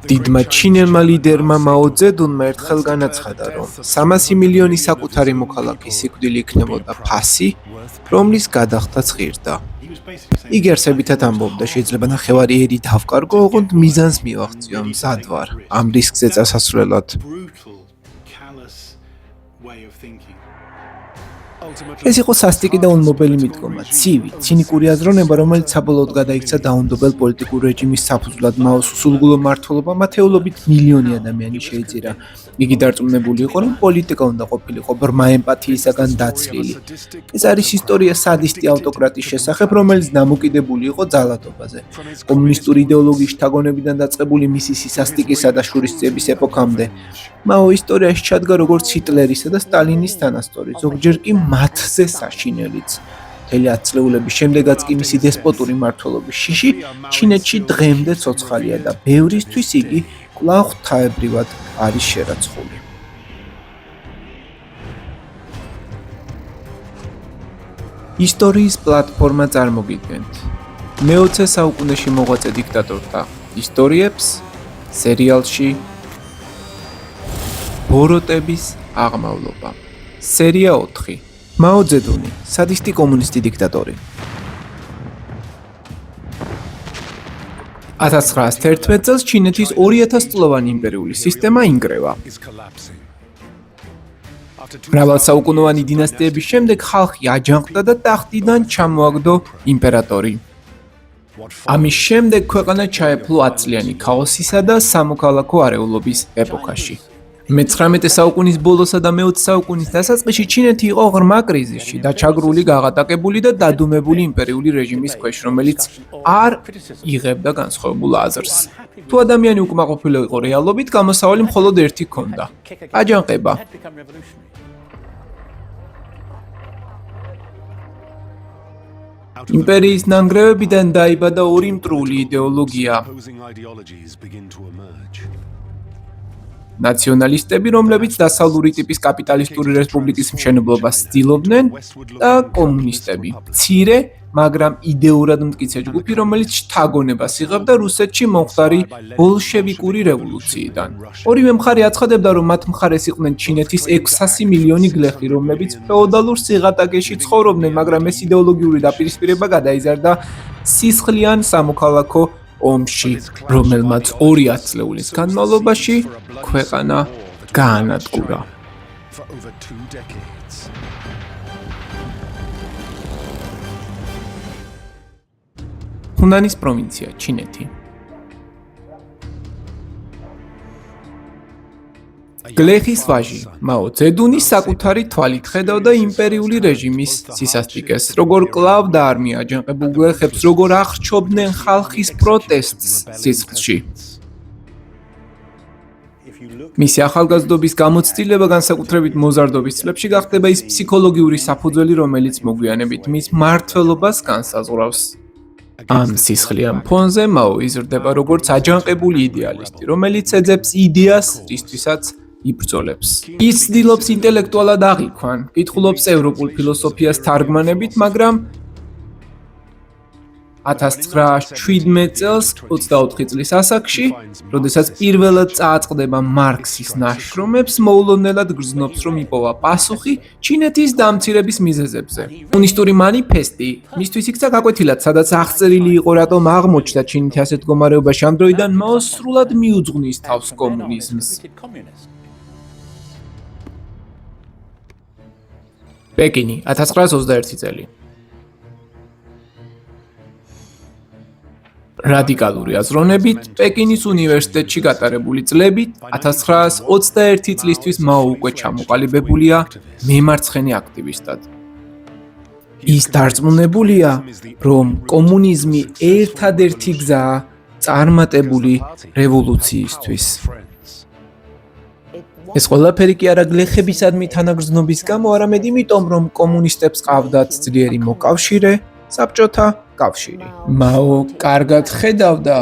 დიდმა ჩინელმა ლიდერმა მაო ძედუნმა ერთხელ განაცხადა, რომ 300 მილიონი საკუთარი მოქალაქის სიკვდილი იქნებოდა ფასი, რომლის გადახდაც ღირდა. იგი არსებითად ამბობდა, შეიძლება ნახევარი ერი დავკარგო, ოღონდ მიზანს მივაღწიო, მზად ვარ ამ რისკზე წასასვლელად. ეს იყო სასტიკი და უნმობელი მიდგომა, ცივი, ცინიკური აზროვნება, რომელიც საბოლოოდ გადაიქცა დაუნდობელ პოლიტიკურ რეჟიმის საფუძვლად მაოს სულგულო მმართველობამ ათეულობით მილიონი ადამიანი შეეწირა. იგი დარწმუნებული იყო, რომ პოლიტიკა უნდა ყოფილიყო ბრმა ემპათიისაგან დაცლილი. ეს არის ისტორია სადისტი ავტოკრატის შესახებ, რომელიც დამოკიდებული იყო ძალადობაზე. კომუნისტური იდეოლოგიის შთაგონებიდან დაწყებული მისი სისასტიკისა და შურისძიების ეპოქამდე. მაო ისტორიაში ჩადგა როგორც ჰიტლერისა და სტალინის თანასწორი, ზოგჯერ კი მათზე საშინელიც. მთელი ათწლეულების შემდეგაც კი მისი დესპოტური მმართველობის შიში ჩინეთში დღემდე ცოცხალია და ბევრისთვის იგი კვლავ ღვთაებრივად არის შერაცხული. ისტორიის პლატფორმა წარმოგიდგენთ. მე-20 საუკუნეში მოღვაწე დიქტატორთა ისტორიებს სერიალში ბოროტების აღმავლობა. სერია 4. მაო ძედუნი, სადისტი კომუნისტი დიქტატორი. 1911 წელს ჩინეთის 2000 წლოვანი იმპერიული სისტემა ინგრევა. მრავალსაუკუნოვანი დინასტიების შემდეგ ხალხი აჯანყდა და ტახტიდან ჩამოაგდო იმპერატორი. ამის შემდეგ ქვეყანა ჩაეფლო 10 წლიანი ქაოსისა და სამოქალაქო არეულობის ეპოქაში. მე-19 საუკუნის ბოლოსა და მე-20 საუკუნის დასაწყისში ჩინეთი იყო ღრმა კრიზისში, დაჩაგრული, გაღატაკებული და დადუმებული იმპერიული რეჟიმის ქვეშ, რომელიც არ იღებდა განსხვავებულ აზრს. თუ ადამიანი უკმაყოფილო იყო რეალობით, გამოსავალი მხოლოდ ერთი ჰქონდა: აჯანყება. იმპერიის ნანგრევებიდან დაიბადა ორი მტრული იდეოლოგია. ნაციონალისტები, რომლებიც დასავლური ტიპის კაპიტალისტური რესპუბლიკის მშენებლობას ცდილობდნენ და კომუნისტები, მცირე, მაგრამ იდეურად მტკიცე ჯგუფი, რომელიც შთაგონებას იღებდა რუსეთში მომხდარი ბოლშევიკური რევოლუციიდან. ორივე მხარე აცხადებდა, რომ მათ მხარეს იყვნენ ჩინეთის 600 მილიონი გლეხი, რომლებიც ფეოდალურ სიღატაკეში ცხოვრობდნენ, მაგრამ ეს იდეოლოგიური დაპირისპირება გადაიზარდა სისხლიან სამოქალაქო ომში, რომელმაც 2 ათწლეულის განმავლობაში ქვეყანა გაანადგურა. ჰუნანის პროვინცია, ჩინეთი. გლეხის ვაჟი მაო ძედუნი საკუთარი თვალით ხედავდა იმპერიული რეჟიმის სისასტიკეს, როგორ კლავდა არმია აჯანყებულ გლეხებს, როგორ ახრჩობდნენ ხალხის პროტესტს სისხლში. მისი ახალგაზრდობის გამოცდილება განსაკუთრებით მოზარდობის წლებში გახდება ის ფსიქოლოგიური საფუძველი, რომელიც მოგვიანებით მის მმართველობას განსაზღვრავს. ამ სისხლიან ფონზე მაო იზრდება როგორც აჯანყებული იდეალისტი, რომელიც ეძებს იდეას, რისთვისაც იბრძოლებს. ის ცდილობს ინტელექტუალად აღიქვან, კითხულობს ევროპულ ფილოსოფიას თარგმანებით, მაგრამ 1917 წელს 24 წლის ასაკში, როდესაც პირველად წააწყდება მარქსის ნაშრომებს, მოულოდნელად გრძნობს, რომ იპოვა პასუხი ჩინეთის დამცირების მიზეზებზე. კომუნისტური მანიფესტი მისთვის იქცა გაკვეთილად, სადაც აღწერილი იყო, რატომ აღმოჩნდა ჩინეთი ასეთ მდგომარეობაში ამ დროიდან მაო სრულად მიუძღვნის თავს კომუნიზმს. პეკინი, 1921 წელი. რადიკალური აზროვნებით, პეკინის უნივერსიტეტში გატარებული წლები 1921 წლისთვის მაო უკვე ჩამოყალიბებულია მემარცხენე აქტივისტად. ის დარწმუნებულია, რომ კომუნიზმი ერთადერთი გზაა წარმატებული რევოლუციისთვის. ეს ყველაფერი კი არა გლეხებისადმი თანაგრძნობის გამო, არამედ იმიტომ, რომ კომუნისტებს ყავდათ ძლიერი მოკავშირე, საბჭოთა კავშირი. მაო კარგად ხედავდა,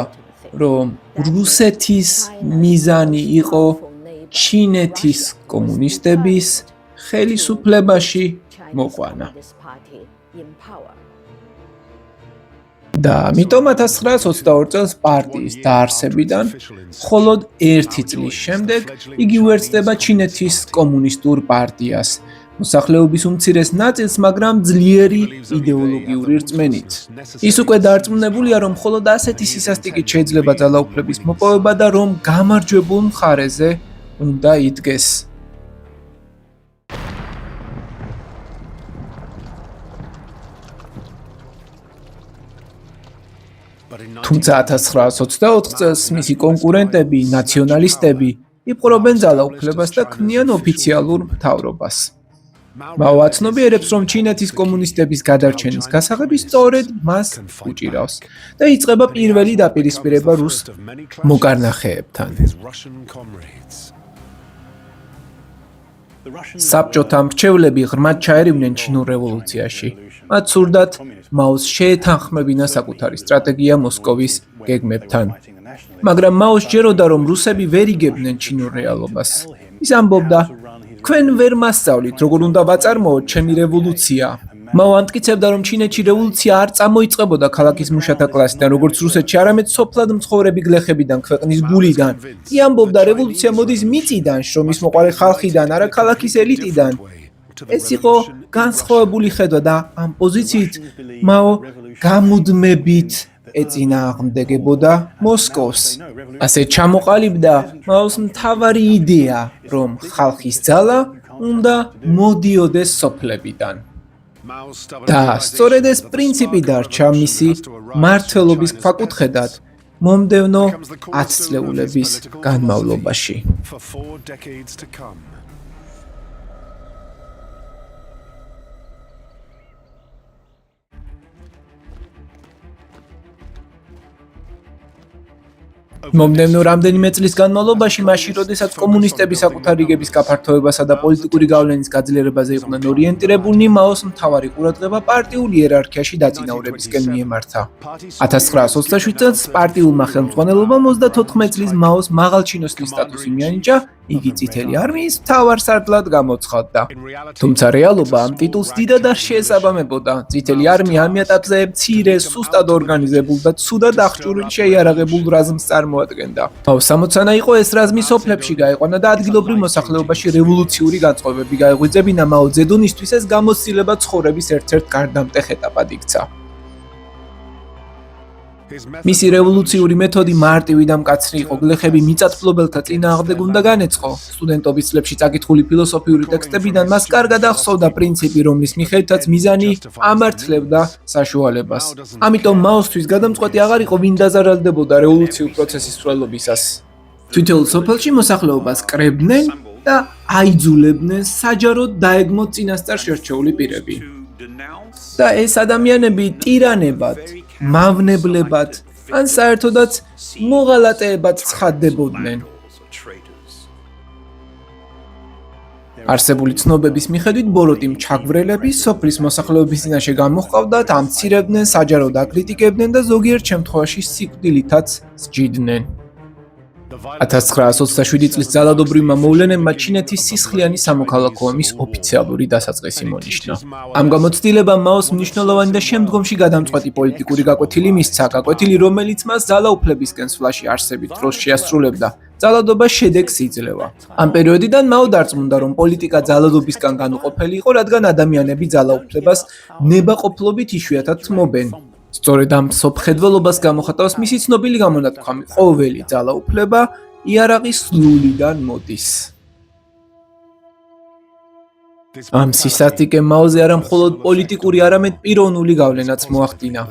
რომ რუსეთის მიზანი იყო ჩინეთის კომუნისტების ხელისუფლებაში მოყვანა. და ამიტომ 1922 წელს პარტიის დაარსებიდან მხოლოდ 1 წლის შემდეგ იგი უერთდება ჩინეთის კომუნისტურ პარტიას. მოსახლეობის უმცირეს ნაწილს, მაგრამ ძლიერი იდეოლოგიური რწმენით. ის უკვე დარწმუნებულია, რომ მხოლოდ ასეთი სისასტიკით შეიძლება ძალაუფლების მოპოვება და რომ გამარჯვებულ მხარეზე უნდა იდგეს. თუმცა 1924 წელს მისი კონკურენტები, ნაციონალისტები, იპყრობენ ძალაუფლებას და ქმნიან ოფიციალურ მთავრობას. მაო აცნობიერებს, რომ ჩინეთის კომუნისტების გადარჩენის გასაღები სწორედ მას უჭირავს და იწყება პირველი დაპირისპირება რუს მოკარნახეებთან. საბჭოთა მრჩევლები ღრმად ჩაერივნენ ჩინურ რევოლუციაში. მათ სურდათ მაოს შეეთანხმებინა საკუთარი სტრატეგია მოსკოვის გეგმებთან. მაგრამ მაოს ჯეროდა, რომ რუსები ვერ იგებდნენ ჩინურ რეალობას. ის ამბობდა: "თქვენ ვერ მასწავლით, როგორ უნდა ვაწარმოოთ ჩემი რევოლუცია." მაო ამტკიცებდა, რომ ჩინეთში რევოლუცია არ წამოიწყებოდა ქალაქის მუშათა კლასიდან, როგორც რუსეთში, არამედ სოფლად მცხოვრები გლეხებიდან, ქვეყნის გულიდან. კი ამბობდა, რევოლუცია მოდის მიწიდან, შრომის მოყვარე ხალხიდან, არა ქალაქის ელიტიდან. ეს იყო განსხვავებული ხედვა და ამ პოზიციით მაო გამუდმებით ეწინააღმდეგებოდა მოსკოვს. ასე ჩამოყალიბდა მაოს მთავარი იდეა, რომ ხალხის ძალა უნდა მოდიოდეს სოფლებიდან. და სწორედ ეს პრინციპი დარჩა მისი მმართველობის ქვაკუთხედად მომდევნო 10 წლეულების განმავლობაში. მომდევნო რამდენიმე წლის განმავლობაში, მაშინ როდესაც კომუნისტები საკუთარი რიგების გაფართოებასა და პოლიტიკური გავლენის გაძლიერებაზე იყვნენ ორიენტირებულნი, მაოს მთავარი ყურადღება პარტიულ იერარქიაში დაწინაურებისკენ მიემართა. 1927 წელს პარტიულმა ხელმძღვანელობამ 34 წლის მაოს მაღალჩინოსნის სტატუსი მიანიჭა, იგი წითელი არმიის მთავარსარდლად გამოცხადდა. თუმცა რეალობა ამ ტიტულს დიდად არ შეესაბამებოდა. წითელი არმია ამ ეტაპზე მცირე, სუსტად ორგანიზებულ და ცუდად აღჭურვილ შეიარაღებულ რაზმს წარმოადგენდა. მაოს ამოცანა იყო ეს რაზმი სოფლებში გაიყვანა და ადგილობრივ მოსახლეობაში რევოლუციური განწყობები გაეღვიძებინა. მაო ძედონისთვის ეს გამოცდილება ცხოვრების ერთ-ერთ გარდამტეხ ეტაპად იქცა. მისი რევოლუციური მეთოდი მარტივი და მკაცრი იყო. გლეხები მიწათმფლობელთა წინააღმდეგ უნდა განეწყო. სტუდენტობის წლებში წაკითხული ფილოსოფიური ტექსტებიდან მას კარგად ახსოვდა პრინციპი, რომლის მიხედვითაც მიზანი ამართლებდა საშუალებას. ამიტომ მაოსთვის გადამწყვეტი აღარ იყო, ვინ დაზარალდებოდა რევოლუციურ პროცესის მსვლელობისას. თითოეულ სოფელში მოსახლეობას კრებდნენ და აიძულებდნენ საჯაროდ დაეგმოთ წინასწარ შერჩეული პირები. და ეს ადამიანები ტირანებად, მავნებლებად, ან საერთოდაც მოღალატეებად ცხადდებოდნენ. არსებული ცნობების მიხედვით ბოროტი მჩაგვრელები სოფლის მოსახლეობის წინაშე გამოჰყავდათ, ამცირებდნენ, საჯაროდ აკრიტიკებდნენ და ზოგიერთ შემთხვევაში სიკვდილითაც სჯიდნენ. 1927 წლის ძალადობრივმა მოვლენებმა ჩინეთის სისხლიანი სამოქალაქო ომის ოფიციალური დასაწყისი მონიშნა. ამ გამოცდილებამ მაოს მნიშვნელოვანი და შემდგომში გადამწყვეტი პოლიტიკური გაკვეთილი მისცა, გაკვეთილი, რომელიც მას ძალაუფლებისკენ სვლაში არსებით დროს შეასრულებდა. ძალადობა შედეგს იძლევა. ამ პერიოდიდან მაო დარწმუნდა, რომ პოლიტიკა ძალადობისგან განუყოფელი იყო, რადგან ადამიანები ძალაუფლებას ნებაყოფლობით იშვიათად თმობენ. სწორედ ამ სოფხედველობას გამოხატავს მისი ცნობილი გამონათქვამი: ყოველი ძალაუფლება იარაღის ლულიდან მოდის. ამ სისასტიკემ მაოზე არა მხოლოდ პოლიტიკური, არამედ პიროვნული გავლენაც მოახდინა.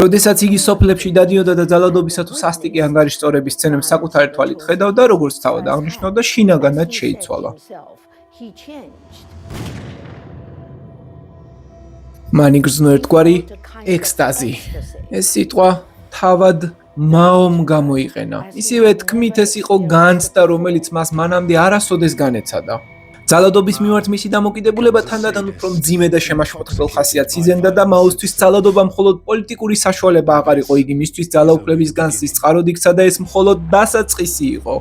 როდესაც იგი სოფლებში დადიოდა და ძალადობისა თუ სასტიკი ანგარიშწორების სცენებს საკუთარი თვალით ხედავდა, როგორც თავად აღნიშნავდა, შინაგანად შეიცვალა. მან იგრძნო ერთგვარი ექსტაზი. ეს სიტყვა თავად მაომ გამოიყენა. ისევე თქმით, ეს იყო განცდა, რომელიც მას მანამდე არასოდეს განეცადა. ძალადობის მიმართ მისი დამოკიდებულება თანდათან უფრო მძიმე და შემაშფოთებელ ხასიათს იზენდა და მაოსთვის ძალადობა მხოლოდ პოლიტიკური საშუალება აღარ იყო, იგი მისთვის ძალაუფლების განცდის წყაროდ იქცა და ეს მხოლოდ დასაწყისი იყო.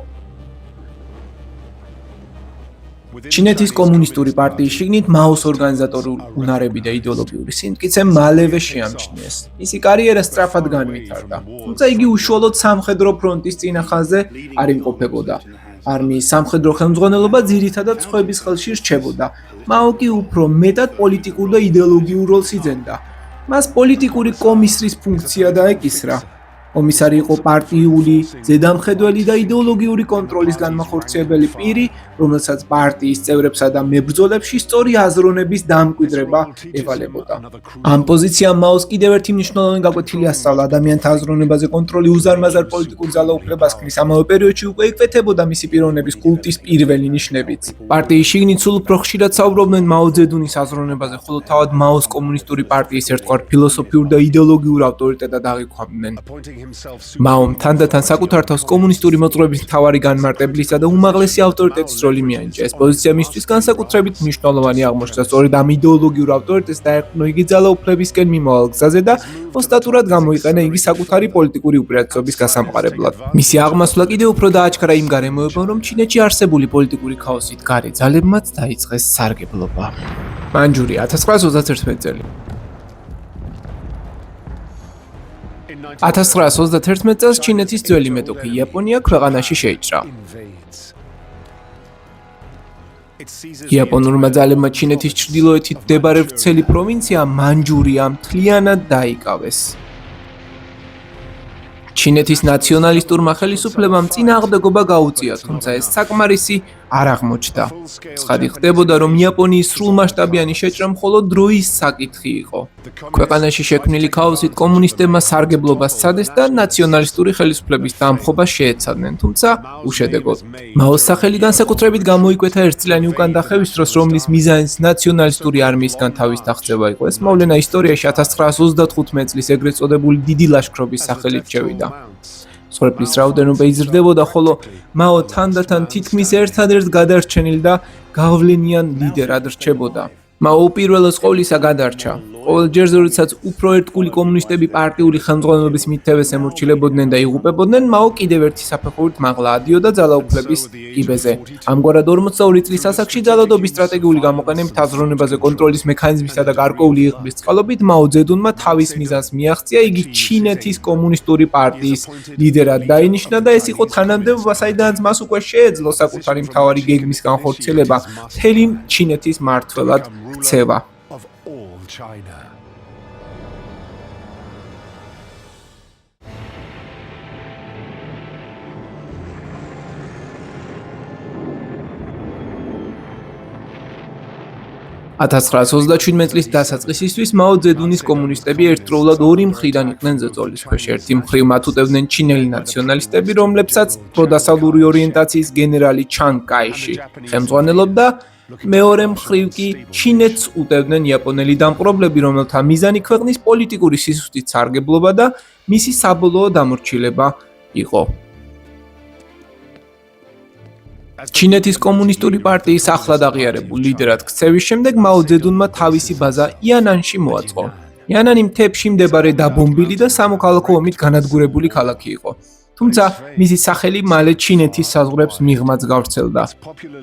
ჩინეთის კომუნისტური პარტიის შიგნით მაოს ორგანიზატორული უნარები და იდეოლოგიური სიმტკიცე მალევე შეამჩნიეს. მისი კარიერა სწრაფად განვითარდა, თუმცა იგი უშუალოდ სამხედრო ფრონტის წინახაზე არ იმყოფებოდა. არმიის სამხედრო ხელმძღვანელობა ძირითადად სხვების ხელში რჩებოდა. მაო კი უფრო მეტად პოლიტიკურ და იდეოლოგიურ როლს იძენდა. მას პოლიტიკური კომისრის ფუნქცია დაეკისრა. კომისარი იყო პარტიული, ზედამხედველი და იდეოლოგიური კონტროლის განმახორციელებელი პირი, რომელსაც პარტიის წევრებსა და მებრძოლებში სწორი აზროვნების დამკვიდრება ევალებოდა. ამ პოზიციამ მაოს კიდევ ერთი მნიშვნელოვანი გაკვეთილი ასწავლა ადამიანთა აზროვნებაზე კონტროლი უზარმაზარ პოლიტიკურ ძალაუფლებას ქმნის. ამავე პერიოდში უკვე იკვეთებოდა მისი პიროვნების კულტის პირველი ნიშნებიც. პარტიის შიგნით სულ უფრო ხშირად საუბრობდნენ მაო ძედუნის აზროვნებაზე, ხოლო თავად მაოს კომუნისტური პარტიის ერთგვარ ფილოსოფიურ და იდეოლოგიურ ავტორიტეტად აღიქვამდნენ. მაომ თანდათან საკუთარ თავს კომუნისტური მოძღვრების მთავარი განმარტებლისა და უმაღლესი ავტორიტეტის როლი მიანიჭა. ეს პოზიცია მისთვის განსაკუთრებით მნიშვნელოვანი აღმოჩნდა. სწორედ ამ იდეოლოგიურ ავტორიტეტს დაერყნა იგი ძალაუფლებისკენ მიმავალ გზაზე და ოსტატურად გამოიყენა იგი საკუთარი პოლიტიკური უპირატესობის გასამყარებლად. მისი აღმასვლა კიდევ უფრო დააჩქარა იმ გარემოებამ, რომ ჩინეთში არსებული პოლიტიკური ქაოსით გარე ძალებმაც დაიწყეს სარგებლობა. მანჯურია 1931 წელი. 1931 წელს ჩინეთის ძველი მეტოქი იაპონია ქვეყანაში შეიჭრა. იაპონურმა ძალებმა ჩინეთის ჩრდილოეთით მდებარე ვრცელი პროვინცია მანჯურია მთლიანად დაიკავეს. ჩინეთის ნაციონალისტურმა ხელისუფლებამ წინააღმდეგობა გაუწია, თუმცა ეს საკმარისი არ აღმოჩნდა. ცხადი ხდებოდა, რომ იაპონიის სრულმასშტაბიანი შეჭრა მხოლოდ დროის საკითხი იყო. ქვეყანაში შექმნილი ქაოსით კომუნისტებმა სარგებლობას სცადეს და ნაციონალისტური ხელისუფლების დამხობა შეეცადნენ, თუმცა უშედეგოდ. მაოს სახელი განსაკუთრებით გამოიკვეთა ერთწლიანი უკანდახევის დროს, რომლის მიზანიც ნაციონალისტური არმიისგან თავის დაღწევა იყო. ეს მოვლენა ისტორიაში 1935 წლის ეგრეთ წოდებული დიდი ლაშქრობის სახელით შევიდა. მსხვერპლის რაოდენობა იზრდებოდა, ხოლო მაო თანდათან თითქმის ერთადერთ გადარჩენილ და გავლენიან ლიდერად რჩებოდა. მაო უპირველეს ყოვლისა გადარჩა. ყოველ ჯერზე, როდესაც უფრო ერთგული კომუნისტები პარტიული ხელმძღვანელობის მითითებას ემორჩილებოდნენ და იღუპებოდნენ, მაო კიდევ ერთი საფეხურით მაღლა ადიოდა ძალაუფლების კიბეზე. ამგვარად 42 წლის ასაკში ძალადობის სტრატეგიული გამოყენებით აზროვნებაზე კონტროლის მექანიზმისა და გარკვეული იღბლის წყალობით მაო ძედუნმა თავის მიზანს მიაღწია, იგი ჩინეთის კომუნისტური პარტიის ლიდერად დაინიშნა და ეს იყო თანამდებობა, საიდანაც მას უკვე შეეძლო საკუთარი მთავარი გეგმის განხორციელება, მთელი ჩინეთის მმართველად ქცევა. China. წლის დასაწყისისთვის მაო ძედუნის კომუნისტები ერთდროულად ორი მხრიდან იყვნენ ზეწოლის ქვეშ. ერთი მხრივ მათ უტევდნენ ჩინელი ნაციონალისტები, რომლებსაც პროდასავლური ორიენტაციის გენერალი ჩან კაიში ხელმძღვანელობდა, მეორე მხრივ კი ჩინეთს უტევდნენ იაპონელი დამპყრობლები, რომელთა მიზანი ქვეყნის პოლიტიკური სისუსტით სარგებლობა და მისი საბოლოო დამორჩილება იყო. ჩინეთის კომუნისტური პარტიის ახლად აღიარებულ ლიდერად ქცევის შემდეგ მაო ძედუნმა თავისი ბაზა იანანში მოაწყო. იანანი მთებში მდებარე დაბომბილი და სამოქალაქო ომით განადგურებული ქალაქი იყო. თუმცა მისი სახელი მალე ჩინეთის საზღვრებს მიღმაც გავრცელდა.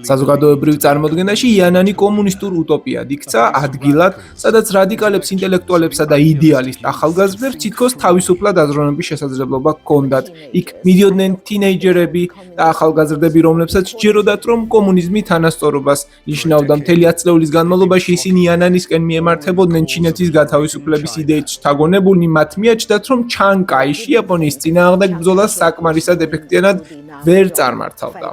საზოგადოებრივ წარმოდგენაში იანანი კომუნისტურ უტოპიად იქცა, ადგილად, სადაც რადიკალებს, ინტელექტუალებსა და იდეალისტ ახალგაზრდებს თითქოს თავისუფლად აზროვნების შესაძლებლობა ჰქონდათ. იქ მიდიოდნენ თინეიჯერები და ახალგაზრდები, რომლებსაც სჯეროდათ, რომ კომუნიზმი თანასწორობას ნიშნავდა. მთელი 10 წლების განმავლობაში ისინი იანანისკენ მიემართებოდნენ ჩინეთის გათავისუფლების იდეით შთაგონებულნი, მათ მიაჩნდათ, რომ ჩან კაიში იაპონიის წინააღმდეგ ბრძოლას საკმარისად ეფექტიანად ვერ წარმართავდა.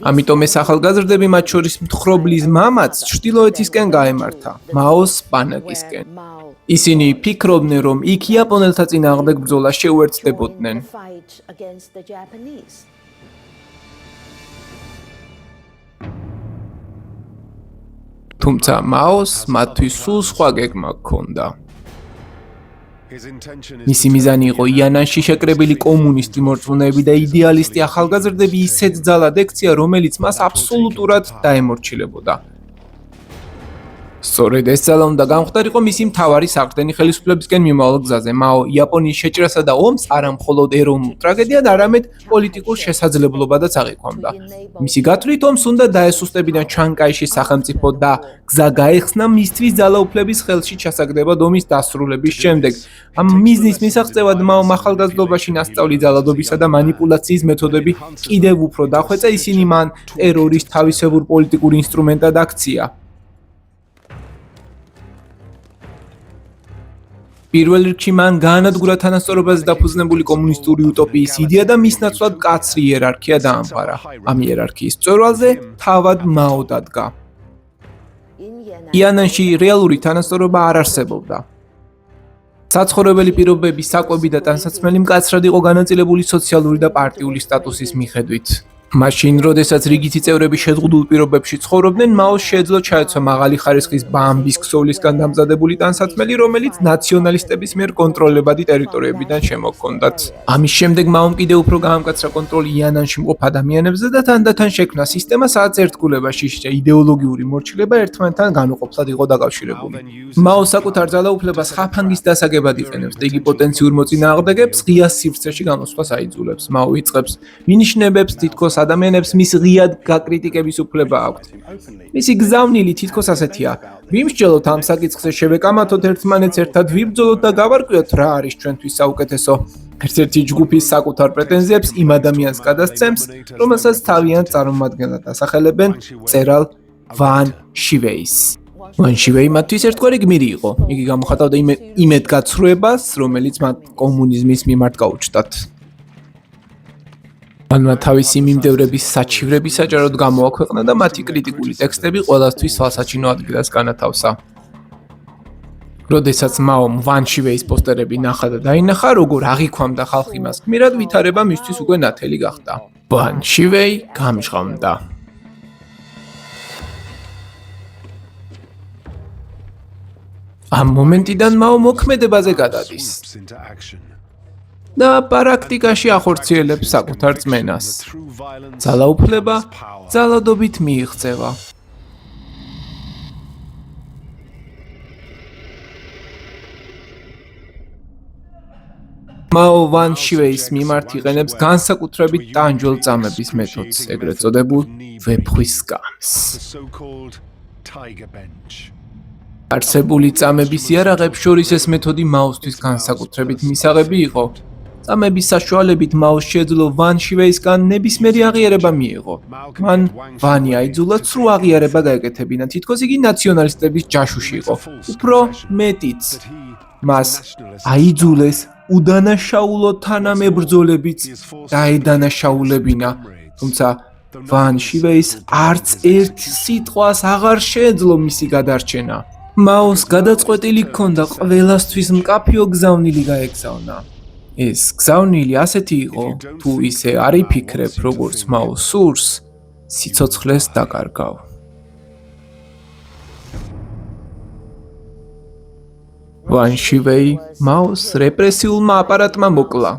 ამიტომ ეს ახალგაზრდები, მათ შორის მთხრობლის მამაც, ჩრდილოეთისკენ გაემართა, მაოს პანაკისკენ. ისინი ფიქრობდნენ, რომ იქ იაპონელთა წინააღმდეგ ბრძოლა შეუერთდებოდნენ. თუმცა მაოს მათთვის სულ სხვა გეგმა ჰქონდა. მისი მიზანი იყო იანანში შეკრებილი კომუნისტი მორწმუნეები და იდეალისტი ახალგაზრდები ისეთ ძალად ექცია, რომელიც მას აბსოლუტურად დაემორჩილებოდა. სწორედ ეს ძალა უნდა გამختარიყო მისი მთავარი საყრდენი ხელისუფლებისკენ მიმავალ გზაზე. მაო იაპონიის შეჭრასა და ომს არა მხოლოდ ეროვნულ ტრაგედიად, არამედ პოლიტიკურ შესაძლებლობადაც აღიქვამდა. მისი გათვლით ომს უნდა დაესუსტებინა ჩანკაიშის სახელმწიფო და გზა გაეხსნა მისთვის ძალაუფლების ხელში ჩასაგდებად ომის დასრულების შემდეგ. ამ მიზნის მისაღწევად მაომ ახალგაზრდობაში ნასწავლი ძალადობისა და მანიპულაციის მეთოდები კიდევ უფრო დახვეწა, ისინი მან ტერორის თავისებურ პოლიტიკურ ინსტრუმენტად აქცია. პირველ რიგში მან გაანადგურა თანასწორობაზე დაფუძნებული კომუნისტური უტოპიის იდეა და მის ნაცვლად მკაცრი იერარქია დაამყარა. ამ იერარქიის მწვერვალზე თავად მაო დადგა. იანანში რეალური თანასწორობა არ არსებობდა. საცხოვრებელი პირობების საკვები და ტანსაცმელი მკაცრად იყო განაწილებული სოციალური და პარტიული სტატუსის მიხედვით. მაშინ, როდესაც რიგითი წევრები შეზღუდულ პირობებში ცხოვრობდნენ, მაოს შეეძლო ჩაეცვა მაღალი ხარისხის ბამბის ქსოვლისგან დამზადებული ტანსაცმელი, რომელიც ნაციონალისტების მიერ კონტროლებადი ტერიტორიებიდან შემოჰქონდათ. ამის შემდეგ მაომ კიდევ უფრო გაამკაცრა კონტროლი იანანში მყოფ ადამიანებზე და თანდათან შექმნა სისტემა, სადაც ერთგულებაში იდეოლოგიური მორჩილება ერთმანეთთან განუყოფლად იყო დაკავშირებული. მაო საკუთარ ძალაუფლებას ხაფანგის დასაგებად იყენებს და იგი პოტენციურ მოწინააღმდეგებს ღია სივრცეში გამოსვლას აიძულებს. მაო იწყებს მინიშნებებს თითქოს ადამიანებს მის ღიად გაკრიტიკების უფლება აქვთ. მისი გზავნილი თითქოს ასეთია: ვიმსჯელოთ ამ საკითხზე, შევეკამათოთ ერთმანეთს ერთად, ვიბრძოლოთ და გავარკვიოთ რა არის ჩვენთვის საუკეთესო. ერთ-ერთი ჯგუფის საკუთარ პრეტენზიებს იმ ადამიანს გადასცემს, რომელსაც თავიანთ წარმომადგენლად ასახელებენ მწერალ ვან შივეის. ვან შივეი მათთვის ერთგვარი გმირი იყო. იგი გამოხატავდა იმედგაცრუებას, რომელიც მათ კომუნიზმის მიმართ გაუჩნდათ. მანმა თავისი მიმდევრების საჩივრები საჯაროდ გამოაქვეყნა და მათი კრიტიკული ტექსტები ყველასთვის თვალსაჩინო ადგილას განათავსა. როდესაც მაომ ვან შივეის პოსტერები ნახა და დაინახა, როგორ აღიქვამდა ხალხი მას გმირად, ვითარება მისთვის უკვე ნათელი გახდა. ვან შივეი გამჟღავნდა. ამ მომენტიდან მაო მოქმედებაზე გადადის და პრაქტიკაში ახორციელებს საკუთარ რწმენას. ძალაუფლება ძალადობით მიიღწევა. მაო ვან შივეის მიმართ იყენებს განსაკუთრებით ტანჯველ წამების მეთოდს, ეგრეთ წოდებულ ვეფხვის სკამს. არსებული წამების იარაღებს შორის ეს მეთოდი მაოსთვის განსაკუთრებით მისაღები იყო. წამების საშუალებით მაოს შეეძლო ვან შივეისგან ნებისმიერი აღიარება მიიღო. მან ვანი აიძულა ცრუ აღიარება გაეკეთებინა, თითქოს იგი ნაციონალისტების ჯაშუში იყო. უფრო მეტიც, მას აიძულეს უდანაშაულო თანამებრძოლებიც დაედანაშაულებინა, თუმცა ვან შივეის არც ერთ სიტყვას აღარ შეეძლო მისი გადარჩენა. მაოს გადაწყვეტილი ჰქონდა ყველასთვის მკაფიო გზავნილი გაეგზავნა. ეს გზავნილი ასეთი იყო, თუ ისე არ იფიქრებ, როგორც მაო სურს, სიცოცხლეს დაკარგავ. ვან შივეი მაოს რეპრესიულმა აპარატმა მოკლა.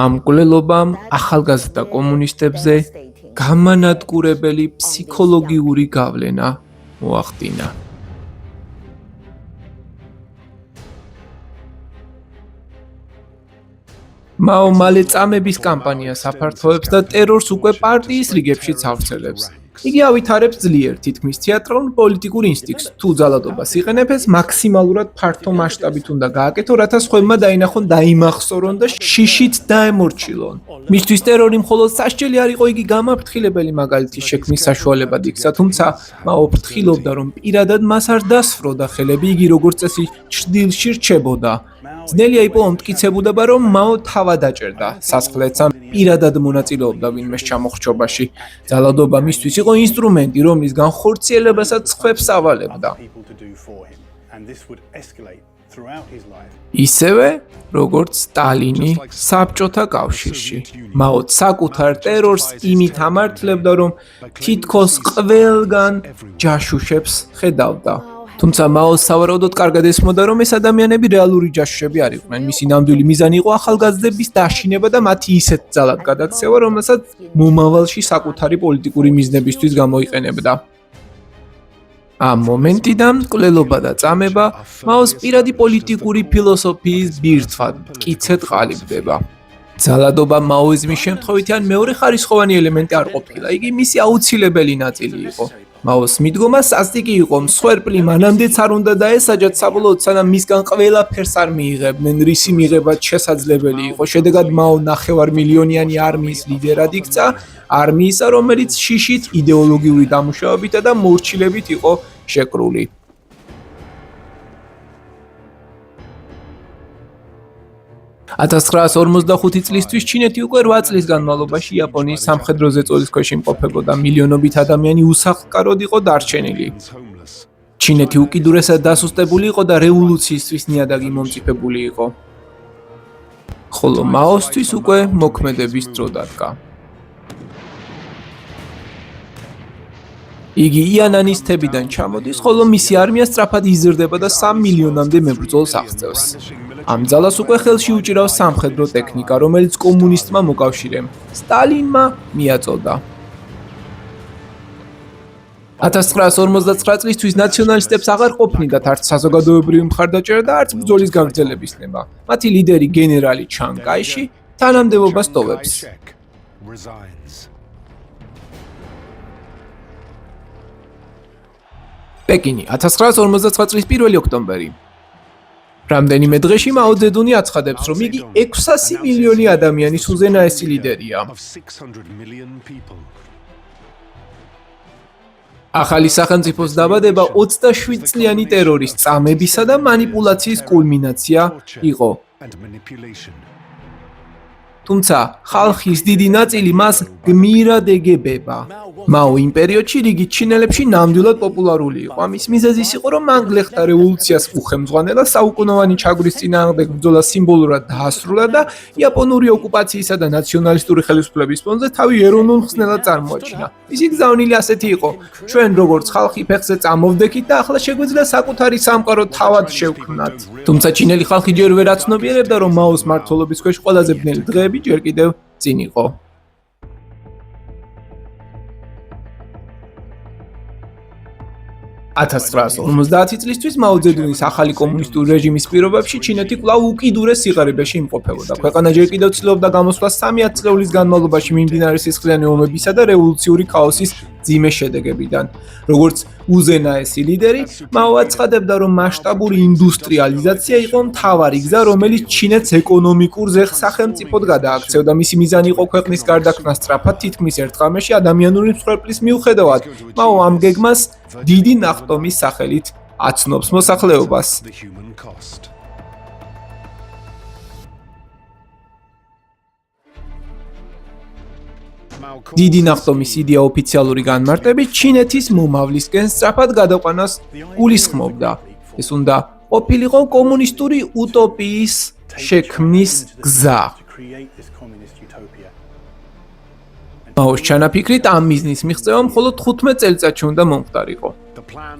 ამ მკვლელობამ ახალგაზრდა კომუნისტებზე გამანადგურებელი ფსიქოლოგიური გავლენა მოახდინა. მაო მალე წამების კამპანიას აფართოვებს და ტერორს უკვე პარტიის რიგებშიც ავრცელებს. იგი ავითარებს ძლიერ, თითქმის თეატრალურ პოლიტიკურ ინსტინქტს. თუ ძალადობას იყენებს, მაქსიმალურად ფართო მასშტაბით უნდა გააკეთო, რათა სხვებმა დაინახონ, დაიმახსოვრონ და შიშით დაემორჩილონ. მისთვის ტერორი მხოლოდ სასჯელი არ იყო, იგი გამაფრთხილებელი მაგალითის შექმნის საშუალებად იქცა, თუმცა მაო ფრთხილობდა, რომ პირადად მას არ დასფროდა ხელები, იგი როგორც წესი ჩრდილში რჩებოდა. ძნელია იყო მტკიცებულება, რომ მაო თავად აჭერდა სასახლეც ან პირადად მონაწილეობდა ვინმეს ჩამოხრჩობაში. ძალადობა მისთვის იყო ინსტრუმენტი, რომლის განხორციელებასაც სხვებს ავალებდა. ისევე, როგორც სტალინი საბჭოთა კავშირში. მაო საკუთარ ტერორს იმით ამართლებდა, რომ თითქოს ყველგან ჯაშუშებს ხედავდა. თუმცა მაოს სავარაუდოდ კარგად ესმოდა, რომ ეს ადამიანები რეალური ჯაშუშები არ იყვნენ. მისი ნამდვილი მიზანი იყო ახალგაზრდების დაშინება და მათი ისეთ ძალად გადაქცევა, რომელსაც მომავალში საკუთარი პოლიტიკური მიზნებისთვის გამოიყენებდა. ამ მომენტიდან მკვლელობა და წამება მაოს პირადი პოლიტიკური ფილოსოფიის ბირთვად მტკიცედ ყალიბდება. ძალადობა მაოიზმის შემთხვევით ან მეორე ხარისხოვანი ელემენტი არ ყოფილა, იგი მისი აუცილებელი ნაწილი იყო. მაოს მიდგომა სასტიკი იყო, მსხვერპლი მანამდეც არ უნდა დაესაჯათ საბოლოოდ, სანამ მისგან ყველაფერს არ მიიღებდნენ, რისი მიღებაც შესაძლებელი იყო. შედეგად მაო ნახევარმილიონიანი არმიის ლიდერად იქცა, არმიისა, რომელიც შიშით, იდეოლოგიური დამუშავებითა და მორჩილებით იყო შეკრული. 1945 წლისთვის ჩინეთი უკვე 8 წლის განმავლობაში იაპონიის სამხედრო ზეწოლის ქვეშ იმყოფებოდა, მილიონობით ადამიანი უსახლკაროდ იყო დარჩენილი. ჩინეთი უკიდურესად დასუსტებული იყო და რევოლუციისთვის ნიადაგი მომწიფებული იყო. ხოლო მაოსთვის უკვე მოქმედების დრო დადგა. იგი იანანის თებიდან ჩამოდის, ხოლო მისი არმია სწრაფად იზრდება და 3 მილიონამდე მებრძოლს აღწევს. ამ ძალას უკვე ხელში უჭირავს სამხედრო ტექნიკა, რომელიც კომუნისტმა მოკავშირემ სტალინმა მიაწოდა. 1959 წლისთვის ნაციონალისტებს აღარ ყოფნიდათ არც საზოგადოებრივი მხარდაჭერა და არც ბრძოლის გაგრძელების ნება. მათი ლიდერი გენერალი ჩანგ კაიში თანამდებობას ტოვებს. პეკინი 1959 წლის 1 ოქტომბერი. რამდენიმე დღეში მაო ძედუნი აცხადებს, რომ იგი 600 მილიონი ადამიანის უზენაესი ლიდერია. ახალი სახელმწიფოს დაბადება 27 წლიანი ტერორის, წამებისა და манипуляციის კულმინაცია იყო. თუმცა ხალხის დიდი ნაწილი მას გმირად ეგებება. მაო იმ პერიოდში რიგით ჩინელებში ნამდვილად პოპულარული იყო. ამის მიზეზი ის იყო, რომ მან გლეხთა რევოლუციას უხელმძღვანელა საუკუნოვანი ჩაგვრის წინააღმდეგ ბრძოლა სიმბოლურად დაასრულა და იაპონური ოკუპაციისა და ნაციონალისტური ხელისუფლების ფონზე თავი ეროვნულ ხსნელად წარმოაჩინა. მისი გზავნილი ასეთი იყო: ჩვენ როგორც ხალხი ფეხზე წამოვდექით და ახლა შეგვეძლია საკუთარი სამყარო თავად შევქმნათ. თუმცა ჩინელი ხალხი ჯერ ვერ აცნობიერებდა, რომ მაოს მმართველობის ქვეშ ყველაზე ბნელი დღეები ჯერ კიდევ წინ იყო. 1950 წლისთვის მაო ძედუნის ახალი კომუნისტური რეჟიმის პირობებში ჩინეთი კვლავ უკიდურეს სიღარიბეში იმყოფებოდა. ქვეყანა ჯერ კიდევ ცდილობდა გამოსვლას 300 წლების განმავლობაში მიმდინარე სისხლიანი ომებისა და რევოლუციური ქაოსის ძიმე შედეგებიდან. როგორც უზენაესი ლიდერი, მაო აცხადებდა, რომ მასშტაბური ინდუსტრიალიზაცია იყო მთავარი გზა, რომელიც ჩინეთს ეკონომიკურ სახელმწიფოდ გადააქცევდა. მისი მიზანი იყო ქვეყნის გარდაქმნა სწრაფად, თითქმის ერთ ღამეში ადამიანური მსხვერპლის მიუხედავად. მაო ამ გეგმას დიდი ნახტომის სახელით აცნობს მოსახლეობას. დიდი ნახტომის იდეა ოფიციალური განმარტებით ჩინეთის მომავლისკენ სწრაფად გადაყვანას გულისხმობდა. ეს უნდა ყოფილიყო კომუნისტური უტოპიის შექმნის გზა. მაოს ჩანაფიქრით ამ მიზნის მიღწევა მხოლოდ 15 წელიწადში უნდა მომხდარიყო.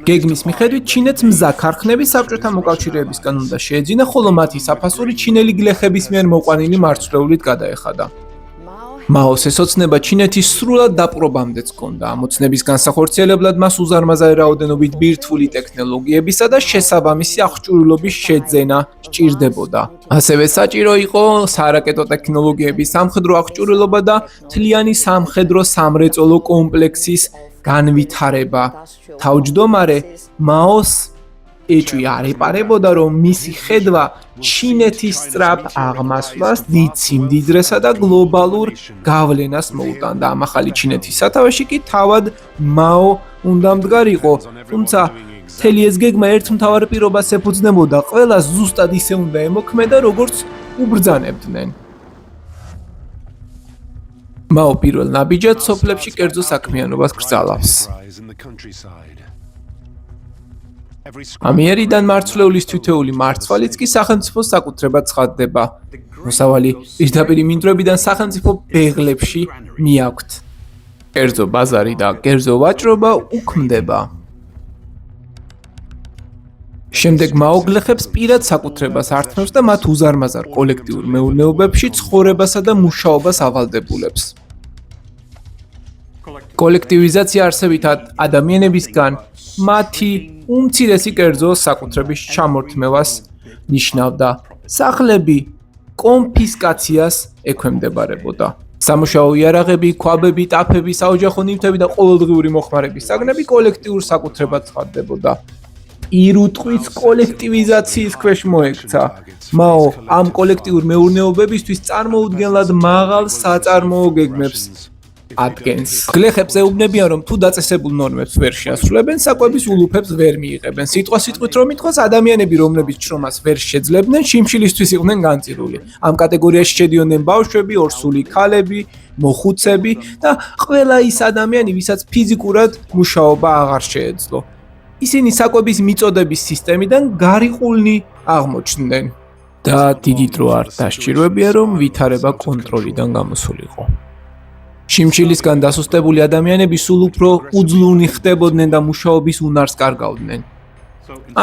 გეგმის მიხედვით ჩინეთს მზა ქარხნები საბჭოთა მოკავშირეებისგან უნდა შეეძინა, ხოლო მათი საფასური ჩინელი გლეხების მიერ მოყვანილი მარცვლეულით გადაეხადა. მაოს ეს ოცნება ჩინეთის სრულად დაპყრობამდეც ჰქონდა. ამ ოცნების განსახორციელებლად მას უზარმაზარი რაოდენობით ბირთვული ტექნოლოგიებისა და შესაბამისი აღჭურვილობის შეძენა სჭირდებოდა. ასევე საჭირო იყო სარაკეტო ტექნოლოგიების სამხედრო აღჭურვილობა და მთლიანი სამხედრო სამრეწველო კომპლექსის განვითარება. თავმჯდომარე მაოს ეჭვი არ ეპარებოდა, რომ მისი ხედვა ჩინეთის სწრაფ აღმასვლას, დიდ სიმდიდრესა და გლობალურ გავლენას მოუტანდა. ამ ახალი ჩინეთის სათავეში კი თავად მაო უნდა მდგარიყო, თუმცა მთელი ეს გეგმა ერთ მთავარ პირობას ეფუძნებოდა, ყველას ზუსტად ისე უნდა ემოქმედა, როგორც უბრძანებდნენ. მაო პირველ ნაბიჯად სოფლებში კერძო საქმიანობას კრძალავს. ამიერიდან მარცვლეულის თითოეული მარცვალიც კი სახელმწიფოს საკუთრებად ცხადდება. მოსავალი პირდაპირ მინდვრებიდან სახელმწიფო ბეღლებში მიაქვთ. კერძო ბაზარი და კერძო ვაჭრობა უქმდება. შემდეგ მაო გლეხებს პირად საკუთრებას ართმევს და მათ უზარმაზარ კოლექტიურ მეურნეობებში ცხოვრებასა და მუშაობას ავალდებულებს. კოლექტივიზაცია არსებითად ადამიანებისგან მათი უმცირესი კერძო საკუთრების ჩამორთმევას ნიშნავდა. სახლები კონფისკაციას ექვემდებარებოდა. სამუშაო იარაღები, ქვაბები, ტაფები, საოჯახო ნივთები და ყოველდღიური მოხმარების საგნები კოლექტიურ საკუთრებად ცხადდებოდა. ირუტყვის კოლექტივიზაციის ქვეშ მოექცა. მაო ამ კოლექტიურ მეურნეობებისთვის წარმოუდგენლად მაღალ საწარმოო გეგმებს ადგენს. გლეხებს ეუბნებიან, რომ თუ დაწესებულ ნორმებს ვერ შეასრულებენ, საკვების ულუფებს ვერ მიიღებენ. სიტყვასიტყვით რომ ითქვას, ადამიანები, რომლებიც შრომას ვერ შეძლებდნენ, შიმშილისთვის იყვნენ განწირული. ამ კატეგორიაში შედიოდნენ ბავშვები, ორსული ქალები, მოხუცები და ყველა ის ადამიანი, ვისაც ფიზიკურად მუშაობა აღარ შეეძლო. ისინი საკვების მიწოდების სისტემიდან გარიყულნი აღმოჩნდნენ და დიდი დრო არ დასჭიროებია, რომ ვითარება კონტროლიდან გამოსულიყო. შიმშილისგან დასუსტებული ადამიანები სულ უფრო უძლურნი ხდებოდნენ და მუშაობის უნარს კარგავდნენ.